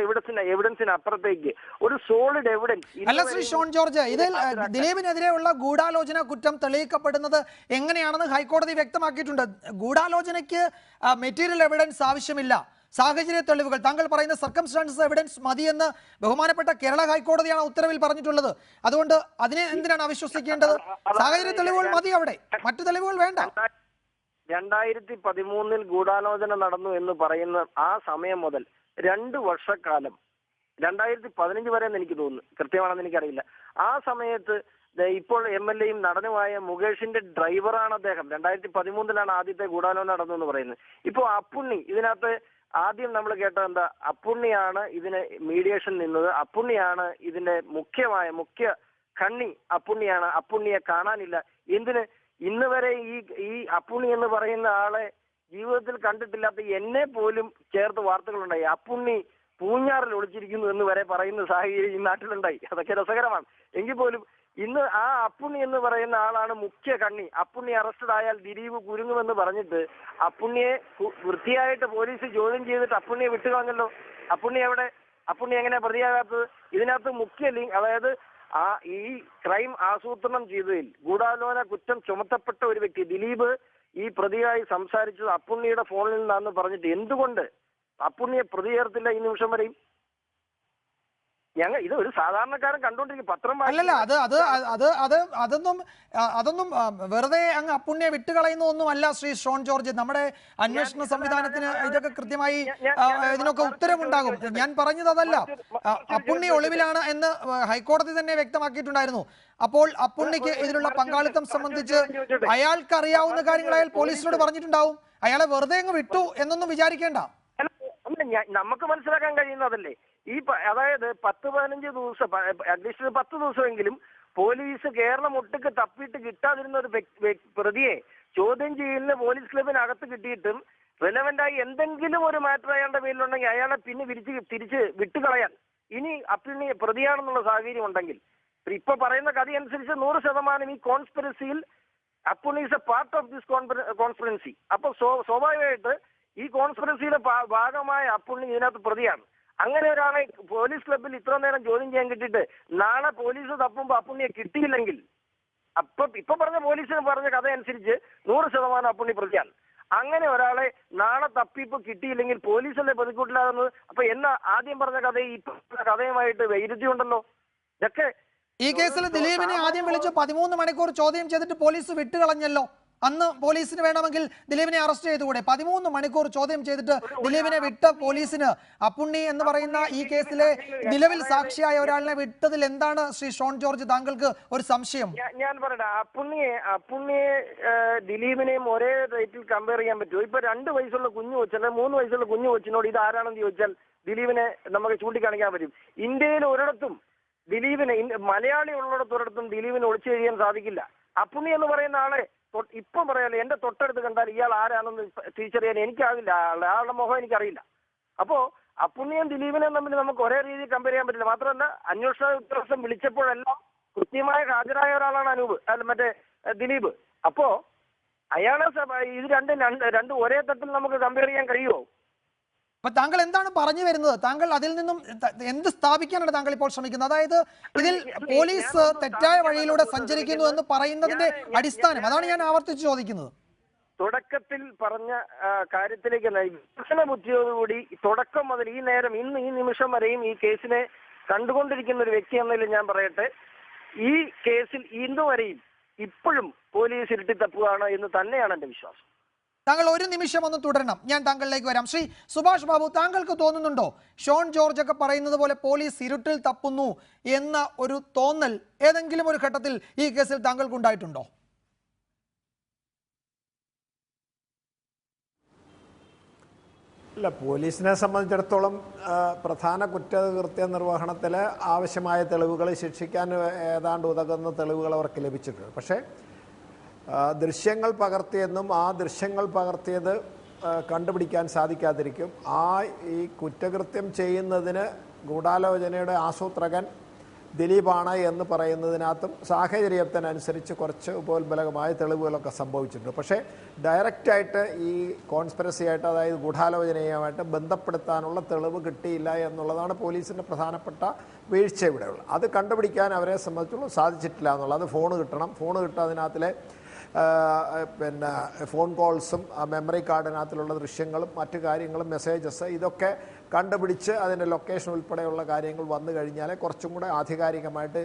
Speaker 9: എവിഡൻസിന് അപ്പുറത്തേക്ക് ഒരു സോളിഡ് എവിഡൻസ്
Speaker 3: അല്ല ശ്രീ ഷോൺ ജോർജ്, ഇതിൽ ദിലീപിനെതിരെയുള്ള ഗൂഢാലോചന കുറ്റം തെളിയിക്കപ്പെടുന്നത് എങ്ങനെയാണെന്ന് ഹൈക്കോടതി വ്യക്തമാക്കിയിട്ടുണ്ട്. ഗൂഢാലോചനയ്ക്ക് മെറ്റീരിയൽ എവിഡൻസ് ആവശ്യമില്ല, സാഹചര്യ തെളിവുകൾ, താങ്കൾ പറയുന്ന സർക്കംസ്റ്റാൻസസ് എവിഡൻസ് മതിയെന്ന് ബഹുമാനപ്പെട്ട കേരള ഹൈക്കോടതിയാണ് ഉത്തരവിൽ പറഞ്ഞിട്ടുള്ളത്. അതുകൊണ്ട് അതിനെ എന്തിനാണ് അവിശ്വസിക്കേണ്ടത്? സാഹചര്യ തെളിവുകൾ മതി, അവിടെ മറ്റു തെളിവുകൾ വേണ്ട.
Speaker 9: 2013 ഗൂഢാലോചന നടന്നു എന്ന് പറയുന്ന ആ സമയം മുതൽ 2 വർഷക്കാലം, 2015 വരെ എന്ന് എനിക്ക് തോന്നുന്നു, കൃത്യമാണെന്ന് എനിക്കറിയില്ല, ആ സമയത്ത് ഇപ്പോൾ MLA യും നടനുമായ മുകേഷിന്റെ ഡ്രൈവറാണ് അദ്ദേഹം. 2013 ആദ്യത്തെ ഗൂഢാലോചന നടന്നു എന്ന് പറയുന്നത്. ഇപ്പോ അപ്പുണ്ണി, ഇതിനകത്ത് ആദ്യം നമ്മൾ കേട്ടത് എന്താ? അപ്പുണ്ണിയാണ് ഇതിന് മീഡിയേഷൻ നിന്നത്, അപ്പുണ്ണിയാണ് ഇതിന്റെ മുഖ്യ കണ്ണി അപ്പുണ്ണിയാണ്. അപ്പുണ്ണിയെ കാണാനില്ല. എന്തിന്? ഇന്ന് വരെ ഈ അപ്പുണ്ണി എന്ന് പറയുന്ന ആളെ ജീവിതത്തിൽ കണ്ടിട്ടില്ലാത്ത എന്നെ പോലും ചേർത്ത് വാർത്തകളുണ്ടായി. അപ്പുണ്ണി പൂഞ്ഞാറിൽ ഒളിച്ചിരിക്കുന്നു എന്ന് വരെ പറയുന്ന സാഹചര്യം ഈ നാട്ടിലുണ്ടായി. അതൊക്കെ രസകരമാണ്. എങ്കിൽ പോലും ഇന്ന് ആ അപ്പുണ്ണി എന്ന് പറയുന്ന ആളാണ് മുഖ്യ കണ്ണി. അപ്പുണ്ണി അറസ്റ്റഡ് ആയാൽ ദിലീപ് കുരുങ്ങുമെന്ന് പറഞ്ഞിട്ട് അപ്പുണ്ണിയെ വൃത്തിയായിട്ട് പോലീസ് ചോദ്യം ചെയ്തിട്ട് അപ്പുണ്ണിയെ വിട്ടുകളഞ്ഞല്ലോ. അപ്പുണ്ണി എവിടെ? അപ്പുണ്ണി എങ്ങനെയാ പ്രതിയാകാത്തത്? ഇതിനകത്ത് മുഖ്യ ലിങ്ക്, അതായത് ഈ ക്രൈം ആസൂത്രണം ചെയ്തതിൽ ഗൂഢാലോചന കുറ്റം ചുമത്തപ്പെട്ട ഒരു വ്യക്തി ദിലീപ് ഈ പ്രതിയായി സംസാരിച്ചത് അപ്പുണ്ണിയുടെ ഫോണിൽ നിന്നാന്ന് പറഞ്ഞിട്ട് എന്തുകൊണ്ട് അപ്പുണ്ണിയെ പ്രതി ചേർത്തില്ല ഈ നിമിഷം വരെയും? ഇത് ഒരു സാധാരണക്കാരൻ കണ്ടോണ്ടിരിക്കും, പത്രം
Speaker 3: അല്ലല്ല, അതൊന്നും വെറുതെ അങ്ങ് അപ്പുണ്ണിയെ വിട്ടുകളയുന്ന ഒന്നുമല്ല ശ്രീ ഷോൺ ജോർജ്. നമ്മുടെ അന്വേഷണ സംവിധാനത്തിന് ഇതൊക്കെ കൃത്യമായി ഇതിനൊക്കെ ഉത്തരവുണ്ടാകും. ഞാൻ പറഞ്ഞത് അതല്ല, അപ്പുണ്ണി ഒളിവിലാണ് എന്ന് ഹൈക്കോടതി തന്നെ വ്യക്തമാക്കിയിട്ടുണ്ടായിരുന്നു. അപ്പോൾ അപ്പുണ്ണിക്ക് ഇതിലുള്ള പങ്കാളിത്തം സംബന്ധിച്ച് അയാൾക്ക് അറിയാവുന്ന കാര്യങ്ങൾ അയാൾ പോലീസിനോട് പറഞ്ഞിട്ടുണ്ടാവും. അയാളെ വെറുതെ അങ്ങ് വിട്ടു എന്നൊന്നും വിചാരിക്കേണ്ട.
Speaker 9: നമുക്ക് മനസ്സിലാക്കാൻ കഴിയുന്നതല്ലേ അതായത് 10-15 ദിവസം, അറ്റ്ലീസ്റ്റ് 10 ദിവസമെങ്കിലും പോലീസ് കേരളം ഒട്ടുക്ക് തപ്പിയിട്ട് കിട്ടാതിരുന്ന ഒരു പ്രതിയെ ചോദ്യം ചെയ്യലിന് പോലീസ് ക്ലബിനകത്ത് കിട്ടിയിട്ടും റിലവന്റായി എന്തെങ്കിലും ഒരു മാറ്റർ അയാളുടെ പേരിലുണ്ടെങ്കിൽ അയാളെ പിന്നെ തിരിച്ച് വിട്ടുകളയാൻ ഇനി അപ്പുണ്ണി പ്രതിയാണെന്നുള്ള സാഹചര്യം ഉണ്ടെങ്കിൽ, ഇപ്പൊ പറയുന്ന കഥ അനുസരിച്ച് 100% ഈ കോൺസ്പിറസിയിൽ Appunni is a part of this conspiracy. അപ്പൊ സ്വാഭാവികമായിട്ട് ഈ കോൺസ്പിറസിയുടെ ഭാഗമായ അപ്പുണ്ണി ഇതിനകത്ത് പ്രതിയാണ്. അങ്ങനെ ഒരാളെ പോലീസ് ക്ലബിൽ ഇത്ര നേരം ചോദ്യം ചെയ്യാൻ കിട്ടിയിട്ട് നാളെ പോലീസ് തപ്പുമ്പോൾ അപ്പുണ്ണിയെ കിട്ടിയില്ലെങ്കിൽ ഇപ്പൊ പറഞ്ഞ പോലീസിന് പറഞ്ഞ കഥ അനുസരിച്ച് 100% അപ്പുണ്ണി പ്രതിയാണ്. അങ്ങനെ ഒരാളെ നാളെ തപ്പിപ്പ് കിട്ടിയില്ലെങ്കിൽ പോലീസല്ലേ പ്രതിക്കൂട്ടിലാകുന്നത്? അപ്പൊ എന്നാ ആദ്യം പറഞ്ഞ കഥയും ഇപ്പൊ കഥയുമായിട്ട് വൈരുദ്ധ്യമുണ്ടല്ലോ. ഇതൊക്കെ
Speaker 3: ഈ കേസിൽ ദിലീപിനെ ആദ്യം വിളിച്ച് 13 മണിക്കൂർ ചോദ്യം ചെയ്തിട്ട് പോലീസ് വിട്ടുകളഞ്ഞല്ലോ. അന്ന് പോലീസിന് വേണമെങ്കിൽ ദിലീപിനെ അറസ്റ്റ് ചെയ്തുകൂടെ? 13 മണിക്കൂർ ചോദ്യം ചെയ്തിട്ട് ദിലീപിനെ വിട്ട പോലീസിന് അപ്പുണ്ണി എന്ന് പറയുന്ന ഈ കേസിലെ നിലവിൽ സാക്ഷിയായ ഒരാളിനെ വിട്ടതിൽ എന്താണ് ശ്രീ ഷോൺ ജോർജ് താങ്കൾക്ക് ഒരു സംശയം?
Speaker 9: ഞാൻ പറയട്ടെ, അപ്പുണ്ണിയെ ദിലീപിനെയും ഒരേ റേറ്റിൽ കമ്പയർ ചെയ്യാൻ പറ്റുമോ? ഇപ്പൊ 2 വയസ്സുള്ള കുഞ്ഞു കൊച്ചല്ല 3 വയസ്സുള്ള കുഞ്ഞു കൊച്ചിനോട് ഇത് ആരാണെന്ന് ചോദിച്ചാൽ ദിലീപിനെ നമുക്ക് ചൂണ്ടിക്കാണിക്കാൻ പറ്റും. ഇന്ത്യയിൽ ഒരിടത്തും ദിലീപിനെ, മലയാളി ഉള്ളിടത്തൊരിടത്തും ദിലീപിനെ ഒളിച്ചു കഴിയാൻ സാധിക്കില്ല. അപ്പുണ്ണി എന്ന് പറയുന്ന ആളെ ഇപ്പം പറയാലോ, എന്റെ തൊട്ടടുത്ത് കണ്ടാൽ ഇയാൾ ആരാണെന്ന് തിരിച്ചറിയാൻ എനിക്കാവില്ല. ആളുടെ മുഖം എനിക്കറിയില്ല. അപ്പോ അപ്പുണ്ണിയും ദിലീപിനെയും തമ്മിൽ നമുക്ക് ഒരേ രീതിയിൽ കമ്പയർ ചെയ്യാൻ പറ്റില്ല. മാത്രമല്ല, അന്വേഷണ ഉദ്യോഗസ്ഥൻ വിളിച്ചപ്പോഴെല്ലാം കൃത്യമായി ഹാജരായ ഒരാളാണ് ദിലീപ്. അപ്പോ അയാളെ ഇത് രണ്ടും ഒരേ തട്ടിൽ നമുക്ക് കമ്പയർ ചെയ്യാൻ കഴിയുമോ?
Speaker 3: അപ്പൊ താങ്കൾ എന്താണ് പറഞ്ഞു വരുന്നത്? താങ്കൾ അതിൽ നിന്നും എന്ത് സ്ഥാപിക്കാനാണ് താങ്കൾ ഇപ്പോൾ ശ്രമിക്കുന്നത്? അതായത് ഇതിൽ പോലീസ് തെറ്റായ വഴിയിലൂടെ സഞ്ചരിക്കുന്നു എന്ന് പറയുന്നതിന്റെ അടിസ്ഥാനം അതാണ് ഞാൻ ആവർത്തിച്ച് ചോദിക്കുന്നത്.
Speaker 9: തുടക്കത്തിൽ പറഞ്ഞ കാര്യത്തിലേക്ക് വിമർശന ബുദ്ധിയോടുകൂടി തുടക്കം മുതൽ ഈ നിമിഷം വരെയും ഈ കേസിനെ കണ്ടുകൊണ്ടിരിക്കുന്ന ഒരു വ്യക്തി എന്നതിൽ ഞാൻ പറയട്ടെ, ഈ കേസിൽ ഇന്നുവരെയും ഇപ്പോഴും പോലീസ് ഇരുട്ടിത്തപ്പുകയാണ് എന്ന് തന്നെയാണ് എന്റെ വിശ്വാസം.
Speaker 3: താങ്കൾ ഒരു നിമിഷം ഒന്ന് തുടരണം, ഞാൻ താങ്കളിലേക്ക് വരാം. ശ്രീ സുഭാഷ് ബാബു, താങ്കൾക്ക് തോന്നുന്നുണ്ടോ ഷോൺ ജോർജ് ഒക്കെ പറയുന്നത് പോലെ പോലീസ് ഇരുട്ടിൽ തപ്പുന്നു എന്ന ഒരു തോന്നൽ ഏതെങ്കിലും ഒരു ഘട്ടത്തിൽ ഈ കേസിൽ താങ്കൾക്ക് ഉണ്ടായിട്ടുണ്ടോ?
Speaker 5: ഇല്ല, പോലീസിനെ സംബന്ധിച്ചിടത്തോളം പ്രധാന കുറ്റകൃത്യ നിർവഹണത്തിൽ ആവശ്യമായ തെളിവുകൾ, ശിക്ഷിക്കാൻ ഏതാണ്ട് ഉതകുന്ന തെളിവുകൾ അവർക്ക് ലഭിച്ചിട്ടുണ്ട്. പക്ഷേ ദൃശ്യങ്ങൾ പകർത്തിയെന്നും ആ ദൃശ്യങ്ങൾ പകർത്തിയത് കണ്ടുപിടിക്കാൻ സാധിക്കാതിരിക്കും. ഈ കുറ്റകൃത്യം ചെയ്യുന്നതിന് ഗൂഢാലോചനയുടെ ആസൂത്രകൻ ദിലീപാണ് എന്ന് പറയുന്നതിനകത്തും സാഹചര്യത്തിനനുസരിച്ച് കുറച്ച് ഉപോത്ബലകമായ തെളിവുകളൊക്കെ സംഭവിച്ചിട്ടുണ്ട്. പക്ഷേ ഡയറക്റ്റായിട്ട് ഈ കോൺസ്പിറസി ആയിട്ട്, അതായത് ഗൂഢാലോചനയുമായിട്ട് ബന്ധപ്പെടുത്താനുള്ള തെളിവ് കിട്ടിയില്ല എന്നുള്ളതാണ് പോലീസിൻ്റെ പ്രധാനപ്പെട്ട വീഴ്ച ഇവിടെയുള്ളത്. അത് കണ്ടുപിടിക്കാൻ അവരെ സംബന്ധിച്ചുള്ള സാധിച്ചിട്ടില്ല എന്നുള്ളത്. അത് ഫോൺ കിട്ടണം, ഫോൺ കിട്ടുക, അതിനകത്തിലെ ഫോൺ കോൾസും മെമ്മറി കാർഡിനകത്തിലുള്ള ദൃശ്യങ്ങളും മറ്റു കാര്യങ്ങളും മെസ്സേജസ് ഇതൊക്കെ കണ്ടുപിടിച്ച് അതിൻ്റെ ലൊക്കേഷൻ ഉൾപ്പെടെയുള്ള കാര്യങ്ങൾ വന്നു കഴിഞ്ഞാൽ കുറച്ചും കൂടെ ആധികാരികമായിട്ട്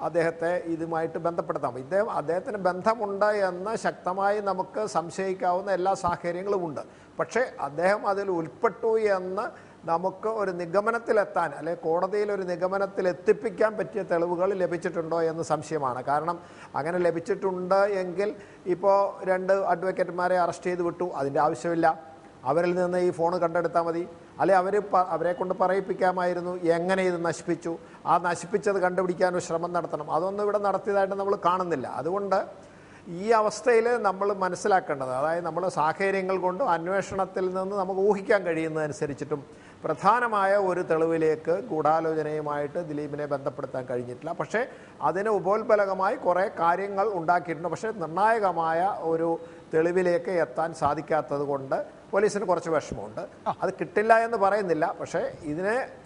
Speaker 5: അദ്ദേഹത്തെ ഇതുമായിട്ട് ബന്ധപ്പെടുത്താം. അദ്ദേഹത്തിന് ബന്ധമുണ്ട് എന്ന് ശക്തമായി നമുക്ക് സംശയിക്കാവുന്ന എല്ലാ സാഹചര്യങ്ങളും ഉണ്ട്. പക്ഷേ അദ്ദേഹം അതിൽ ഉൾപ്പെട്ടു എന്ന് നമുക്ക് ഒരു നിഗമനത്തിലെത്താൻ, അല്ലെ കോടതിയിൽ ഒരു നിഗമനത്തിൽ എത്തിപ്പിക്കാൻ പറ്റിയ തെളിവുകൾ ലഭിച്ചിട്ടുണ്ടോ എന്ന് സംശയമാണ്. കാരണം അങ്ങനെ ലഭിച്ചിട്ടുണ്ട് എങ്കിൽ ഇപ്പോൾ 2 അഡ്വക്കേറ്റുമാരെ അറസ്റ്റ് ചെയ്ത് വിട്ടു, അതിൻ്റെ ആവശ്യമില്ല. അവരിൽ നിന്ന് ഈ ഫോൺ കണ്ടെടുത്താൽ മതി. അല്ലെ അവരെ കൊണ്ട് പറയിപ്പിക്കാമായിരുന്നു എങ്ങനെ ഇത് നശിപ്പിച്ചു, ആ നശിപ്പിച്ചത് കണ്ടുപിടിക്കാനൊരു ശ്രമം നടത്തണം. അതൊന്നും ഇവിടെ നടത്തിയതായിട്ട് നമ്മൾ കാണുന്നില്ല. അതുകൊണ്ട് ഈ അവസ്ഥയിൽ നമ്മൾ മനസ്സിലാക്കേണ്ടത്, അതായത് നമ്മൾ സാഹചര്യങ്ങൾ കൊണ്ടും അന്വേഷണത്തിൽ നിന്ന് നമുക്ക് ഊഹിക്കാൻ കഴിയുന്നതനുസരിച്ചിട്ടും പ്രധാനമായ ഒരു തെളിവിലേക്ക് ഗൂഢാലോചനയുമായിട്ട് ദിലീപിനെ ബന്ധപ്പെടുത്താൻ കഴിഞ്ഞിട്ടില്ല. പക്ഷേ അതിന് ഉപോത്ബലകമായി കുറേ കാര്യങ്ങൾ ഉണ്ടാക്കിയിട്ടുണ്ട്. പക്ഷേ നിർണായകമായ ഒരു തെളിവിലേക്ക് എത്താൻ സാധിക്കാത്തത് കൊണ്ട് പോലീസിന് കുറച്ച് വിഷമമുണ്ട്. അത് കിട്ടില്ല എന്ന് പറയുന്നില്ല. പക്ഷേ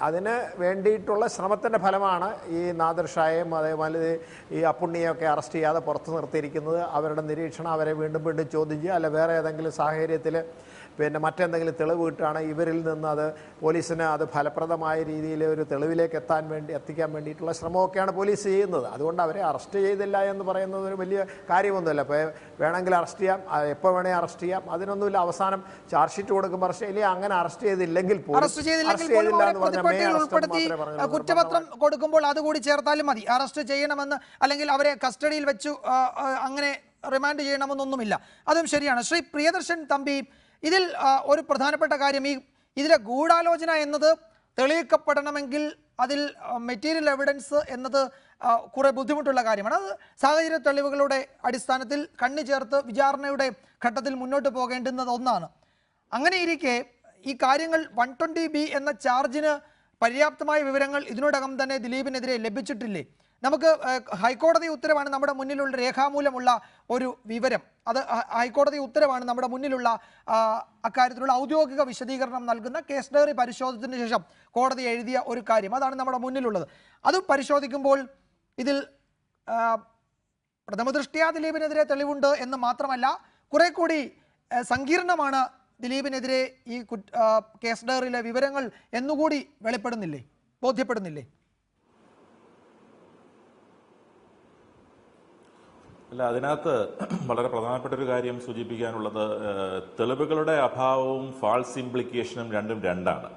Speaker 5: അതിന് വേണ്ടിയിട്ടുള്ള ശ്രമത്തിൻ്റെ ഫലമാണ് ഈ നാദിർ ഷായെയും അതേപോലെ ഈ അപ്പുണ്ണിയൊക്കെ അറസ്റ്റ് ചെയ്യാതെ പുറത്ത് നിർത്തിയിരിക്കുന്നത്. അവരുടെ നിരീക്ഷണം, അവരെ വീണ്ടും വീണ്ടും ചോദ്യം ചെയ്യുക, അല്ല വേറെ ഏതെങ്കിലും സാഹചര്യത്തിൽ മറ്റെന്തെങ്കിലും തെളിവ് കിട്ടുകയാണെങ്കിൽ ഇവരിൽ നിന്ന് അത് പോലീസിന് അത് ഫലപ്രദമായ രീതിയിൽ ഒരു തെളിവിലേക്ക് എത്തിക്കാൻ വേണ്ടിയിട്ടുള്ള ശ്രമമൊക്കെയാണ് പോലീസ് ചെയ്യുന്നത്. അതുകൊണ്ട് അവരെ അറസ്റ്റ് ചെയ്തില്ല എന്ന് പറയുന്നത് ഒരു വലിയ കാര്യമൊന്നുമില്ല. ഇപ്പോൾ വേണമെങ്കിൽ അറസ്റ്റ് ചെയ്യാം, എപ്പോൾ വേണമെങ്കിൽ അറസ്റ്റ് ചെയ്യാം, അതിനൊന്നുമില്ല. അവസാനം ചാർജ് ഷീറ്റ് കൊടുക്കുമ്പോൾ അറസ്റ്റ് ചെയ്യില്ല, അങ്ങനെ അറസ്റ്റ് ചെയ്തില്ലെങ്കിൽ
Speaker 3: കുറ്റപത്രം കൊടുക്കുമ്പോൾ അതുകൂടി ചേർത്താലും മതി. അറസ്റ്റ് ചെയ്യണമെന്ന് അല്ലെങ്കിൽ അവരെ കസ്റ്റഡിയിൽ വെച്ചു അങ്ങനെ റിമാൻഡ് ചെയ്യണമെന്നൊന്നുമില്ല. അതും ശരിയാണ്. ശ്രീ പ്രിയദർശൻ തമ്പി, ഇതിൽ ഒരു പ്രധാനപ്പെട്ട കാര്യം, ഇതിലെ ഗൂഢാലോചന എന്നത് തെളിയിക്കപ്പെടണമെങ്കിൽ അതിൽ മെറ്റീരിയൽ എവിഡൻസ് എന്നത് കുറെ ബുദ്ധിമുട്ടുള്ള കാര്യമാണ്. അത് സാഹചര്യ തെളിവുകളുടെ അടിസ്ഥാനത്തിൽ കണ്ണി ചേർത്ത് വിചാരണയുടെ ഘട്ടത്തിൽ മുന്നോട്ട് പോകേണ്ടുന്നത് ഒന്നാണ്. അങ്ങനെയിരിക്കെ ഈ കാര്യങ്ങൾ 120B എന്ന ചാർജിന് പര്യാപ്തമായ വിവരങ്ങൾ ഇതിനോടകം തന്നെ ദിലീപിനെതിരെ ലഭിച്ചിട്ടില്ലേ? നമുക്ക് ഹൈക്കോടതി ഉത്തരവാണ് നമ്മുടെ മുന്നിലുള്ള, രേഖാമൂലമുള്ള ഒരു വിവരം. അത് ഹൈക്കോടതി ഉത്തരവാണ് നമ്മുടെ മുന്നിലുള്ള അക്കാര്യത്തിലുള്ള ഔദ്യോഗിക വിശദീകരണം നൽകുന്ന കേസ് ഡയറി പരിശോധിച്ചതിന് ശേഷം കോടതി എഴുതിയ ഒരു കാര്യം. അതാണ് നമ്മുടെ മുന്നിലുള്ളത്. അത് പരിശോധിക്കുമ്പോൾ ഇതിൽ പ്രഥമദൃഷ്ട്യാ ദിലീപിനെതിരെ തെളിവുണ്ട് എന്ന് മാത്രമല്ല, കുറെ കൂടി സങ്കീർണമാണ് ദിലീപിനെതിരെ ഈ കേസ് ഡയറിയിലെ വിവരങ്ങൾ എന്നുകൂടി വെളിപ്പെടുന്നില്ലേ, ബോധ്യപ്പെടുന്നില്ലേ?
Speaker 4: അല്ല, അതിനകത്ത് വളരെ പ്രധാനപ്പെട്ട ഒരു കാര്യം സൂചിപ്പിക്കാനുള്ളത് തെളിവുകളുടെ അഭാവവും ഫാൾസ് ഇംപ്ലിക്കേഷനും രണ്ടാണ്.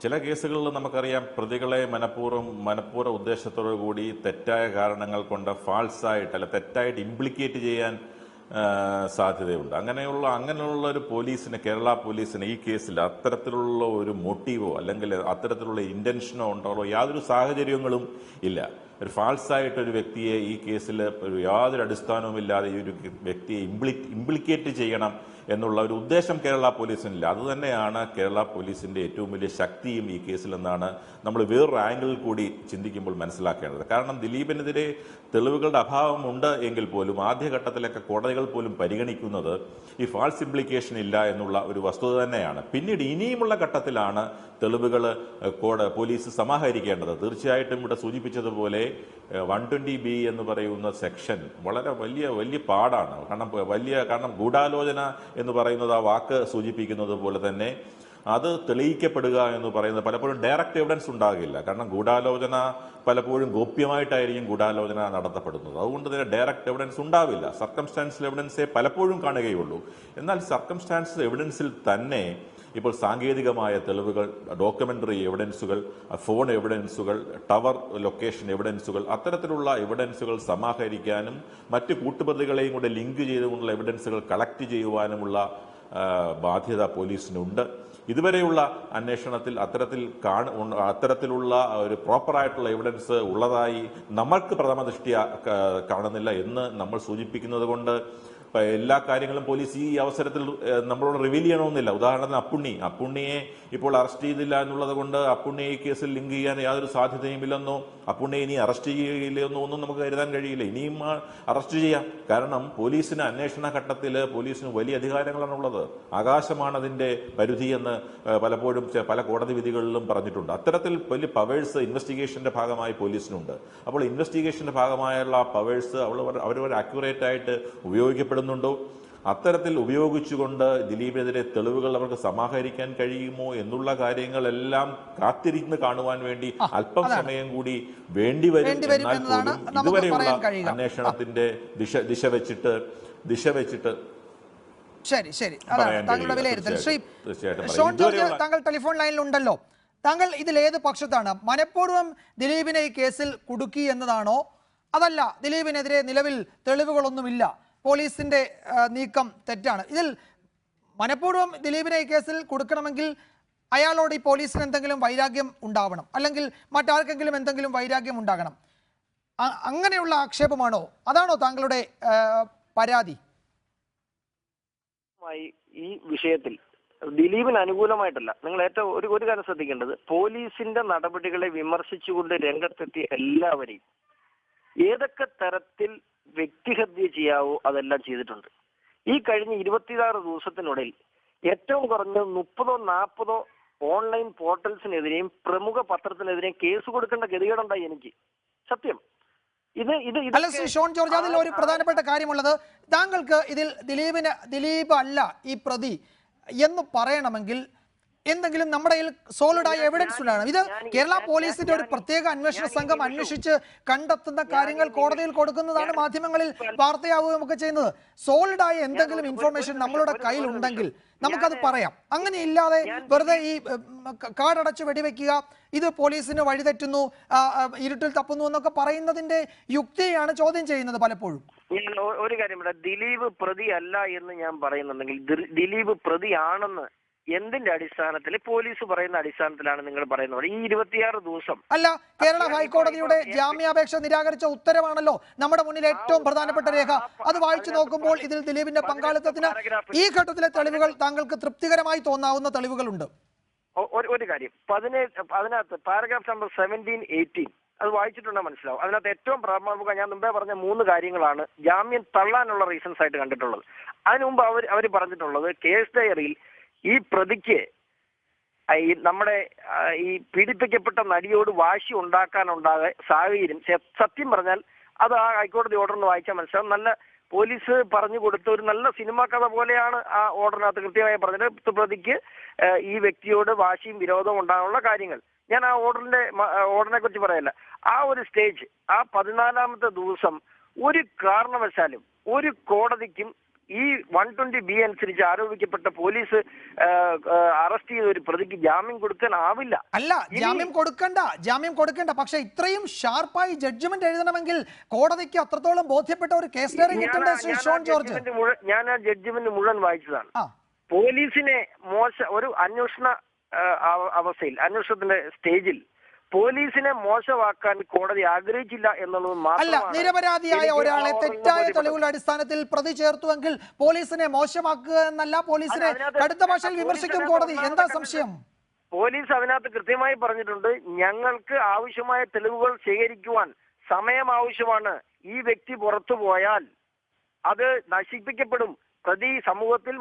Speaker 4: ചില കേസുകളിൽ നമുക്കറിയാം പ്രതികളെ മനഃപൂർവ്വ ഉദ്ദേശത്തോടു കൂടി തെറ്റായ കാരണങ്ങൾ കൊണ്ട് ഫാൾസായിട്ട് അല്ല തെറ്റായിട്ട് ഇംപ്ലിക്കേറ്റ് ചെയ്യാൻ സാധ്യതയുണ്ട്. അങ്ങനെയുള്ള ഒരു പോലീസിന്, കേരള പോലീസിന് ഈ കേസിൽ അത്തരത്തിലുള്ള ഒരു മോട്ടീവോ അല്ലെങ്കിൽ അത്തരത്തിലുള്ള ഇന്റൻഷനോ ഉണ്ടാവോ യാതൊരു സാഹചര്യങ്ങളും ഇല്ല. ഒരു ഫാൾസായിട്ടൊരു വ്യക്തിയെ ഈ കേസിൽ യാതൊരു അടിസ്ഥാനവുമില്ലാതെ ഈ ഒരു വ്യക്തിയെ ഇംപ്ലിക്കേറ്റ് ചെയ്യണം എന്നുള്ള ഒരു ഉദ്ദേശം കേരള പോലീസിനില്ല. അതുതന്നെയാണ് കേരള പോലീസിന്റെ ഏറ്റവും വലിയ ശക്തിയും ഈ കേസിൽ എന്നാണ് നമ്മൾ വേറൊരു ആംഗിളിൽ കൂടി ചിന്തിക്കുമ്പോൾ മനസ്സിലാക്കേണ്ടത്. കാരണം ദിലീപിനെതിരെ തെളിവുകളുടെ അഭാവമുണ്ട് എങ്കിൽ പോലും ആദ്യഘട്ടത്തിലൊക്കെ കോടതികൾ പോലും പരിഗണിക്കുന്നത് ഈ ഫാൾസ് ഇംപ്ലിക്കേഷൻ ഇല്ല എന്നുള്ള ഒരു വസ്തുത തന്നെയാണ്. പിന്നീട് ഇനിയുമുള്ള ഘട്ടത്തിലാണ് തെളിവുകൾ പോലീസ് സമാഹരിക്കേണ്ടത്. തീർച്ചയായിട്ടും ഇവിടെ സൂചിപ്പിച്ചതുപോലെ 120B എന്ന് പറയുന്ന സെക്ഷൻ വളരെ വലിയ പാടാണ്. കാരണം ഗൂഢാലോചന എന്ന് പറയുന്നത് ആ വാക്ക് സൂചിപ്പിക്കുന്നത് പോലെ തന്നെ അത് തെളിയിക്കപ്പെടുക എന്ന് പറയുന്നത് പലപ്പോഴും ഡയറക്റ്റ് എവിഡൻസ് ഉണ്ടാകില്ല. കാരണം ഗൂഢാലോചന പലപ്പോഴും ഗോപ്യമായിട്ടായിരിക്കും ഗൂഢാലോചന നടത്തപ്പെടുന്നത്. അതുകൊണ്ട് തന്നെ ഡയറക്റ്റ് എവിഡൻസ് ഉണ്ടാവില്ല. സർക്കംസ്റ്റാൻഷ്യൽ എവിഡൻസേ പലപ്പോഴും കാണുകയുള്ളൂ. എന്നാൽ സർക്കംസ്റ്റാൻഷ്യൽ എവിഡൻസിൽ തന്നെ ഇപ്പോൾ സാങ്കേതികമായ തെളിവുകൾ, ഡോക്യുമെന്ററി എവിഡൻസുകൾ, ഫോൺ എവിഡൻസുകൾ, ടവർ ലൊക്കേഷൻ എവിഡൻസുകൾ, അത്തരത്തിലുള്ള എവിഡൻസുകൾ സമാഹരിക്കാനും മറ്റ് കൂട്ടുപ്രതികളെയും കൂടെ ലിങ്ക് ചെയ്തുകൊണ്ടുള്ള എവിഡൻസുകൾ കളക്ട് ചെയ്യുവാനുമുള്ള ബാധ്യത പോലീസിനുണ്ട്. ഇതുവരെയുള്ള അന്വേഷണത്തിൽ അത്തരത്തിലുള്ള ഒരു പ്രോപ്പറായിട്ടുള്ള എവിഡൻസ് ഉള്ളതായി നമ്മൾക്ക് പ്രഥമ ദൃഷ്ട്യാ കാണുന്നില്ല എന്ന് നമ്മൾ സൂചിപ്പിക്കുന്നത് കൊണ്ട് എല്ലാ കാര്യങ്ങളും പോലീസ് ഈ അവസരത്തിൽ നമ്മളോട് റിവീൽ ചെയ്യണമെന്നില്ല. ഉദാഹരണത്തിന് അപ്പുണ്ണിയെ ഇപ്പോൾ അറസ്റ്റ് ചെയ്തില്ല എന്നുള്ളത് കൊണ്ട് അപ്പുണ്ണിയെ ഈ കേസിൽ ലിങ്ക് ചെയ്യാൻ യാതൊരു സാധ്യതയുമില്ലെന്നോ അപ്പുണ്ണിയെ ഇനി അറസ്റ്റ് ചെയ്യുകയില്ലെന്നോ ഒന്നും നമുക്ക് കരുതാൻ കഴിയില്ല. ഇനിയും അറസ്റ്റ് ചെയ്യാം. കാരണം പോലീസിന് അന്വേഷണ ഘട്ടത്തിൽ പോലീസിന് വലിയ അധികാരങ്ങളാണുള്ളത്. ആകാശമാണ് അതിന്റെ പരിധി എന്ന് പലപ്പോഴും പല കോടതി വിധികളിലും പറഞ്ഞിട്ടുണ്ട്. അത്തരത്തിൽ വലിയ പവേഴ്സ് ഇൻവെസ്റ്റിഗേഷന്റെ ഭാഗമായി പോലീസിനുണ്ട്. അപ്പോൾ ഇൻവെസ്റ്റിഗേഷന്റെ ഭാഗമായുള്ള പവേഴ്സ് അവർ അക്യുറേറ്റ് ആയിട്ട് ഉപയോഗിക്കപ്പെടുന്നുണ്ടോ? അത്തരത്തിൽ ഉപയോഗിച്ചുകൊണ്ട് ദിലീപിനെതിരെ തെളിവുകൾ അവർക്ക് സമാഹരിക്കാൻ കഴിയുമോ എന്നുള്ള കാര്യങ്ങളെല്ലാം കാത്തിരുന്ന് കാണുവാൻ വേണ്ടി അല്പം സമയം കൂടി വേണ്ടിവരും. എന്നാൽ പോലും ഇതുവരെയുള്ള അന്വേഷണത്തിന്റെ ദിശ വെച്ചിട്ട്
Speaker 3: ശരി അതാണ് താങ്കളുടെ വിലയിരുത്തൽ. ശ്രീ ഷോൺ ജോർജ്, താങ്കൾ ടെലിഫോൺ ലൈനിൽ ഉണ്ടല്ലോ. താങ്കൾ ഇതിൽ ഏത് പക്ഷത്താണ്? മനഃപൂർവ്വം ദിലീപിനെ ഈ കേസിൽ കുടുക്കി എന്നതാണോ, അതല്ല ദിലീപിനെതിരെ നിലവിൽ തെളിവുകളൊന്നുമില്ല, പോലീസിന്റെ നീക്കം തെറ്റാണ്? ഇതിൽ മനഃപൂർവ്വം ദിലീപിനെ ഈ കേസിൽ കൊടുക്കണമെങ്കിൽ അയാളോട് ഈ പോലീസിന് എന്തെങ്കിലും വൈരാഗ്യം ഉണ്ടാവണം, അല്ലെങ്കിൽ മറ്റാർക്കെങ്കിലും എന്തെങ്കിലും വൈരാഗ്യം ഉണ്ടാകണം. അങ്ങനെയുള്ള ആക്ഷേപമാണോ, അതാണോ താങ്കളുടെ പരാതി?
Speaker 9: ഈ വിഷയത്തിൽ ദിലീപിന് അനുകൂലമായിട്ടല്ല. നിങ്ങൾ ഏറ്റവും ഒരു കാര്യം ശ്രദ്ധിക്കേണ്ടത്, പോലീസിന്റെ നടപടികളെ വിമർശിച്ചുകൊണ്ട് രംഗത്തെത്തിയ എല്ലാവരെയും ഏതൊക്കെ തരത്തിൽ വ്യക്തിഹത്യ ചെയ്യാവോ അതെല്ലാം ചെയ്തിട്ടുണ്ട്. ഈ കഴിഞ്ഞ 26 ദിവസത്തിനുള്ളിൽ ഏറ്റവും കുറഞ്ഞത് 30-40 ഓൺലൈൻ പോർട്ടൽസിനെതിരെയും പ്രമുഖ പത്രത്തിനെതിരെയും കേസ് കൊടുക്കേണ്ട ഗതികേടുണ്ടായി എനിക്ക്. സത്യം.
Speaker 3: അല്ല ശ്രീ ഷോൺ ജോർജ്, അതിൽ ഒരു പ്രധാനപ്പെട്ട കാര്യമുള്ളത്, താങ്കൾക്ക് ഇതിൽ ദിലീപ് അല്ല ഈ പ്രതി എന്ന് പറയണമെങ്കിൽ എന്തെങ്കിലും നമ്മുടെ സോളിഡായ എവിഡൻസ് ഉണ്ടാകണം. ഇത് കേരള പോലീസിന്റെ ഒരു പ്രത്യേക അന്വേഷണ സംഘം അന്വേഷിച്ച് കണ്ടെത്തുന്ന കാര്യങ്ങൾ കോടതിയിൽ കൊടുക്കുന്നതാണ്, മാധ്യമങ്ങളിൽ വാർത്തയാവുകയും ഒക്കെ ചെയ്യുന്നത്. സോളിഡായ എന്തെങ്കിലും ഇൻഫർമേഷൻ നമ്മളുടെ കയ്യിൽ ഉണ്ടെങ്കിൽ നമുക്കത് പറയാം. അങ്ങനെ ഇല്ലാതെ വെറുതെ ഈ കാടടച്ച് വെടിവെക്കുക, ഇത് പോലീസിന് വഴിതെറ്റുന്നു, ഇരുട്ടിൽ തപ്പുന്നു എന്നൊക്കെ പറയുന്നതിന്റെ യുക്തിയാണ് ചോദ്യം ചെയ്യുന്നത് പലപ്പോഴും.
Speaker 9: ഞാൻ ഒരു കാര്യം പറയാം, ദിലീപ് പ്രതി അല്ല എന്ന് ഞാൻ പറയുന്നുണ്ടെങ്കിൽ ദിലീപ് പ്രതിയാണെന്ന് എന്തിന്റെ അടിസ്ഥാനത്തിൽ? പോലീസ് പറയുന്ന അടിസ്ഥാനത്തിലാണ് നിങ്ങൾ പറയുന്നത്. ഈ 26 ദിവസം
Speaker 3: അല്ല, കേരള ഹൈക്കോടതിയുടെ ജാമ്യാപേക്ഷ നിരാകരിച്ച ഉത്തരവാണല്ലോ നമ്മുടെ മുന്നിൽ ഏറ്റവും പ്രധാനപ്പെട്ട രേഖ. അത് വായിച്ചു നോക്കുമ്പോൾ ഇതിൽ ദിലീപിന്റെ പങ്കാളിത്തത്തിന് ഈ ഘട്ടത്തിലെ തെളിവുകൾ താങ്കൾക്ക് തൃപ്തികരമായി തോന്നാവുന്ന തെളിവുകളുണ്ട്.
Speaker 9: ഒരു കാര്യം, 17 പാരഗ്രാഫ് നമ്പർ 17-18 അത് വായിച്ചിട്ടുണ്ടെങ്കിൽ മനസ്സിലാവും. അതിനകത്ത് ഏറ്റവും പ്രമുഖ ഞാൻ മുമ്പേ പറഞ്ഞ 3 കാര്യങ്ങളാണ് ജാമ്യം തള്ളാനുള്ള റീസൺസ് ആയിട്ട് കണ്ടിട്ടുള്ളത്. അതിനു മുമ്പ് അവർ പറഞ്ഞിട്ടുള്ളത് കേസ് ഡയറിയിൽ ഈ പ്രതിക്ക് നമ്മുടെ ഈ പീഡിപ്പിക്കപ്പെട്ട നടിയോട് വാശി ഉണ്ടാക്കാനുണ്ടായ സാഹചര്യം, സത്യം പറഞ്ഞാൽ അത് ആ ഹൈക്കോടതി ഓർഡറിന് വായിച്ചാൽ മനസ്സിലാവും. നല്ല പോലീസ് പറഞ്ഞു കൊടുത്ത ഒരു നല്ല സിനിമാ കഥ പോലെയാണ് ആ ഓർഡറിനകത്ത് കൃത്യമായി പറഞ്ഞത്. പ്രതിക്ക് ഈ വ്യക്തിയോട് വാശിയും വിരോധവും ഉണ്ടാകാനുള്ള കാര്യങ്ങൾ. ഞാൻ ആ ഓർഡറിനെ കുറിച്ച് പറയല്ല. ആ ഒരു സ്റ്റേജ്, ആ 14ാമത്തെ ദിവസം ഒരു കാരണവശാലും ഒരു കോടതിക്കും ഈ 120B അനുസരിച്ച് ആരോപിക്കപ്പെട്ട പോലീസ് അറസ്റ്റ് ചെയ്ത ഒരു പ്രതിക്ക് ജാമ്യം കൊടുക്കാനാവില്ല.
Speaker 3: അല്ല, ജാമ്യം കൊടുക്കണ്ട. പക്ഷെ ഇത്രയും ഷാർപ്പായി ജഡ്ജ്മെന്റ് എഴുതണമെങ്കിൽ കോടതിക്ക് അത്രത്തോളം ബോധ്യപ്പെട്ട ഒരു കേസ് ഡയറി കിട്ടണ്ടേ ശ്രീ ഷോൺ ജോർജ്?
Speaker 9: ഞാൻ ആ ജഡ്ജ്മെന്റ് മുഴുവൻ വായിച്ചതാണ്. പോലീസിനെ ഒരു അന്വേഷണത്തിന്റെ സ്റ്റേജിൽ പോലീസിനെ മോശമാക്കാൻ കോടതി ആഗ്രഹിച്ചില്ല എന്നുള്ളത്
Speaker 3: അല്ല, നിരപരാധിയായ ഒരാളെ തെറ്റായ തെളിവുകളുടെ അടിസ്ഥാനത്തിൽ പ്രതി ചേർത്തുവെങ്കിൽ പോലീസിനെ മോശമാക്കുക എന്നല്ല, പോലീസിനെ കടുത്ത ഭാഷയിൽ വിമർശിക്കും കോടതി. എന്താ സംശയം?
Speaker 9: പോലീസ് അതിനകത്ത് കൃത്യമായി പറഞ്ഞിട്ടുണ്ട്, ഞങ്ങൾക്ക് ആവശ്യമായ തെളിവുകൾ ശേഖരിക്കുവാൻ സമയം ആവശ്യമാണ്. ഈ വ്യക്തി പുറത്തു പോയാൽ അത് നശിപ്പിക്കപ്പെടും. പ്രതി സമൂഹത്തിൽ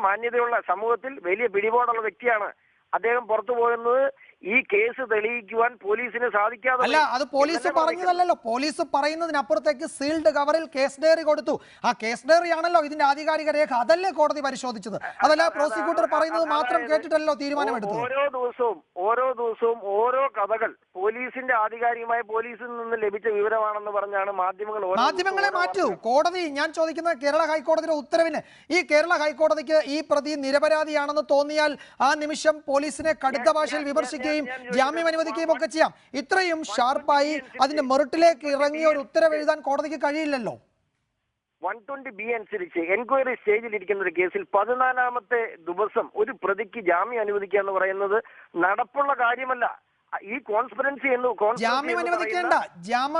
Speaker 9: വലിയ പിടിപാടുള്ള വ്യക്തിയാണ്. അദ്ദേഹം പുറത്തു പോയെന്നത് ഈ കേസ് തെളിയിക്കുവാൻ പോലീസിന് സാധിക്കാതെ.
Speaker 3: അല്ല, അത് പോലീസ് പറഞ്ഞതല്ലോ. പോലീസ് പറയുന്നതിനപ്പുറത്തേക്ക് സീൽഡ് കവറിൽ കേസ് ഡയറി കൊടുത്തു. ആ കേസ് ഡയറി ആണല്ലോ ഇതിന്റെ ആധികാരിക രേഖ. അതല്ലേ കോടതി പരിശോധിച്ചത്? അതല്ല പ്രോസിക്യൂട്ടർ പറയുന്നത് മാത്രം കേട്ടിട്ടല്ലോ തീരുമാനമെടുത്തത്.
Speaker 9: ഓരോ ദിവസവും ഓരോ കഥകൾ പോലീസിന്റെ ആധികാരികമായ പോലീസിൽ നിന്ന് ലഭിച്ച വിവരമാണെന്ന് പറഞ്ഞാണ്
Speaker 3: മാധ്യമങ്ങളെ മാറ്റൂ. കോടതി, ഞാൻ ചോദിക്കുന്നത് കേരള ഹൈക്കോടതിയുടെ ഉത്തരവിന്, ഈ കേരള ഹൈക്കോടതിക്ക് ഈ പ്രതി നിരപരാധിയാണെന്ന് തോന്നിയാൽ ആ നിമിഷം പോലീസിനെ കടുത്ത ഭാഷയിൽ വിമർശിക്കുകയും ജാമ്യം അനുവദിക്കുകയും ഒക്കെ ചെയ്യാം. ഇത്രയും ഷാർപ്പായി അതിന്റെ മെറിറ്റിലേക്ക് ഇറങ്ങിയ ഒരു ഉത്തരവ് എഴുതാൻ കോടതിക്ക് കഴിയില്ലല്ലോ.
Speaker 9: 120B അനുസരിച്ച് എൻക്വയറി സ്റ്റേജിൽ ഇരിക്കുന്ന ഒരു കേസിൽ 14ാമത്തെ ദിവസം ഒരു പ്രതിക്ക് ജാമ്യം അനുവദിക്കുക എന്ന് പറയുന്നത് നടപ്പുള്ള കാര്യമല്ല. ഈ
Speaker 3: ജാമ്യം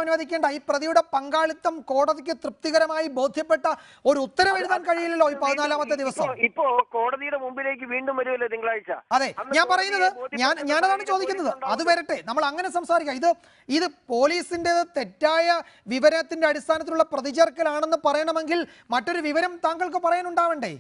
Speaker 3: അനുവദിക്കേണ്ട ഈ പ്രതിയുടെ പങ്കാളിത്തം കോടതിക്ക് തൃപ്തികരമായി ബോധ്യപ്പെട്ട ഒരു ഉത്തരവ് എഴുതാൻ കഴിയില്ലല്ലോ ഈ 14ാമത്തെ ദിവസം.
Speaker 9: ഇപ്പോ കോടതിയുടെ മുമ്പിലേക്ക് വീണ്ടും വരുമല്ലോ തിങ്കളാഴ്ച.
Speaker 3: അതെ, ഞാൻ പറയുന്നത്, ഞാനതാണ് ചോദിക്കുന്നത്. അത് വരട്ടെ, നമ്മൾ അങ്ങനെ സംസാരിക്കാം. ഇത് പോലീസിന്റെ തെറ്റായ വിവരത്തിന്റെ അടിസ്ഥാനത്തിലുള്ള പ്രതിചേർക്കലാണെന്ന് പറയണമെങ്കിൽ മറ്റൊരു വിവരം താങ്കൾക്ക് പറയാനുണ്ടാവണ്ടേ?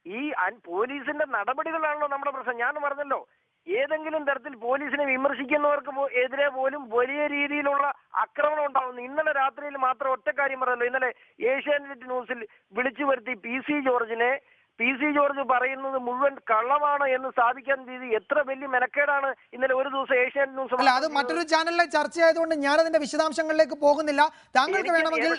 Speaker 9: ഈ പോലീസിന്റെ നടപടികളാണല്ലോ നമ്മുടെ പ്രശ്നം. ഞാൻ പറഞ്ഞല്ലോ, ഏതെങ്കിലും തരത്തിൽ പോലീസിനെ വിമർശിക്കുന്നവർക്ക് എതിരെ പോലും വലിയ രീതിയിലുള്ള ആക്രമണം ഉണ്ടാവുന്നു. ഇന്നലെ രാത്രിയിൽ മാത്രം ഒറ്റ കാര്യം പറഞ്ഞല്ലോ. ഇന്നലെ ഏഷ്യാനെറ്റ് ന്യൂസിൽ വിളിച്ചു വരുത്തി പി സി ജോർജ് പറയുന്നത് മുഴുവൻ കള്ളമാണ് എന്ന് സ്ഥാപിക്കാൻ രീതി എത്ര വലിയ മെനക്കേടാണ് ഇന്നലെ ഒരു ദിവസം ഏഷ്യാനെറ്റ് ന്യൂസ്.
Speaker 3: അല്ല, അത് മറ്റൊരു ചാനലിലെ ചർച്ചയായതുകൊണ്ട് ഞാൻ അതിന്റെ വിശദാംശങ്ങളിലേക്ക് പോകുന്നില്ല. താങ്കൾക്ക് വേണമെങ്കിൽ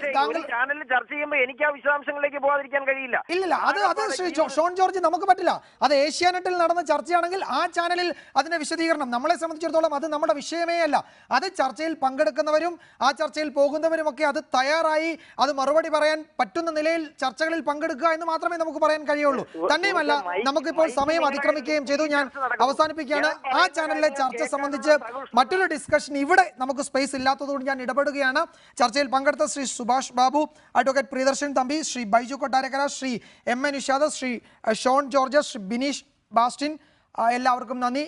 Speaker 9: ചാനലിൽ ചർച്ച ചെയ്യുമ്പോൾ എനിക്ക് ആ വിശദാംശങ്ങളിലേക്ക് പോകാതിരിക്കാൻ കഴിയില്ല.
Speaker 3: ഇല്ല, അത് ശ്രീ ഷോൺ ജോർജ് നമുക്ക് പറ്റില്ല. അത് ഏഷ്യാനെറ്റിൽ നടന്ന ചർച്ചയാണെങ്കിൽ ആ ചാനലിൽ അതിന്റെ വിശദീകരണം, നമ്മളെ സംബന്ധിച്ചിടത്തോളം അത് നമ്മുടെ വിഷയമേ അല്ല. അത് ചർച്ചയിൽ പങ്കെടുക്കുന്നവരും ആ ചർച്ചയിൽ പോകുന്നവരും ഒക്കെ അത് തയ്യാറായി അത് മറുപടി പറയാൻ പറ്റുന്ന നിലയിൽ ചർച്ചകളിൽ പങ്കെടുക്കുക എന്ന് മാത്രമേ നമുക്ക് പറയാൻ കഴിയൂ. തന്നെയുമല്ല, നമുക്കിപ്പോൾ സമയം അതിക്രമിക്കുകയും ചെയ്തു. ഞാൻ അവസാനിപ്പിക്കുകയാണ്. ആ ചാനലിലെ ചർച്ച സംബന്ധിച്ച് മറ്റൊരു ഡിസ്കഷൻ ഇവിടെ നമുക്ക് സ്പേസ് ഇല്ലാത്തതുകൊണ്ട് ഞാൻ ഇടപെടുകയാണ്. ചർച്ചയിൽ പങ്കെടുത്ത Shri Subhash Babu, advocate Priyadarshan Thampi, Shri Baiju Kottarakkara, Shri M A Nishad, Shri Shone George, Shri Bineesh Bastin, എല്ലാവർക്കും നന്ദി.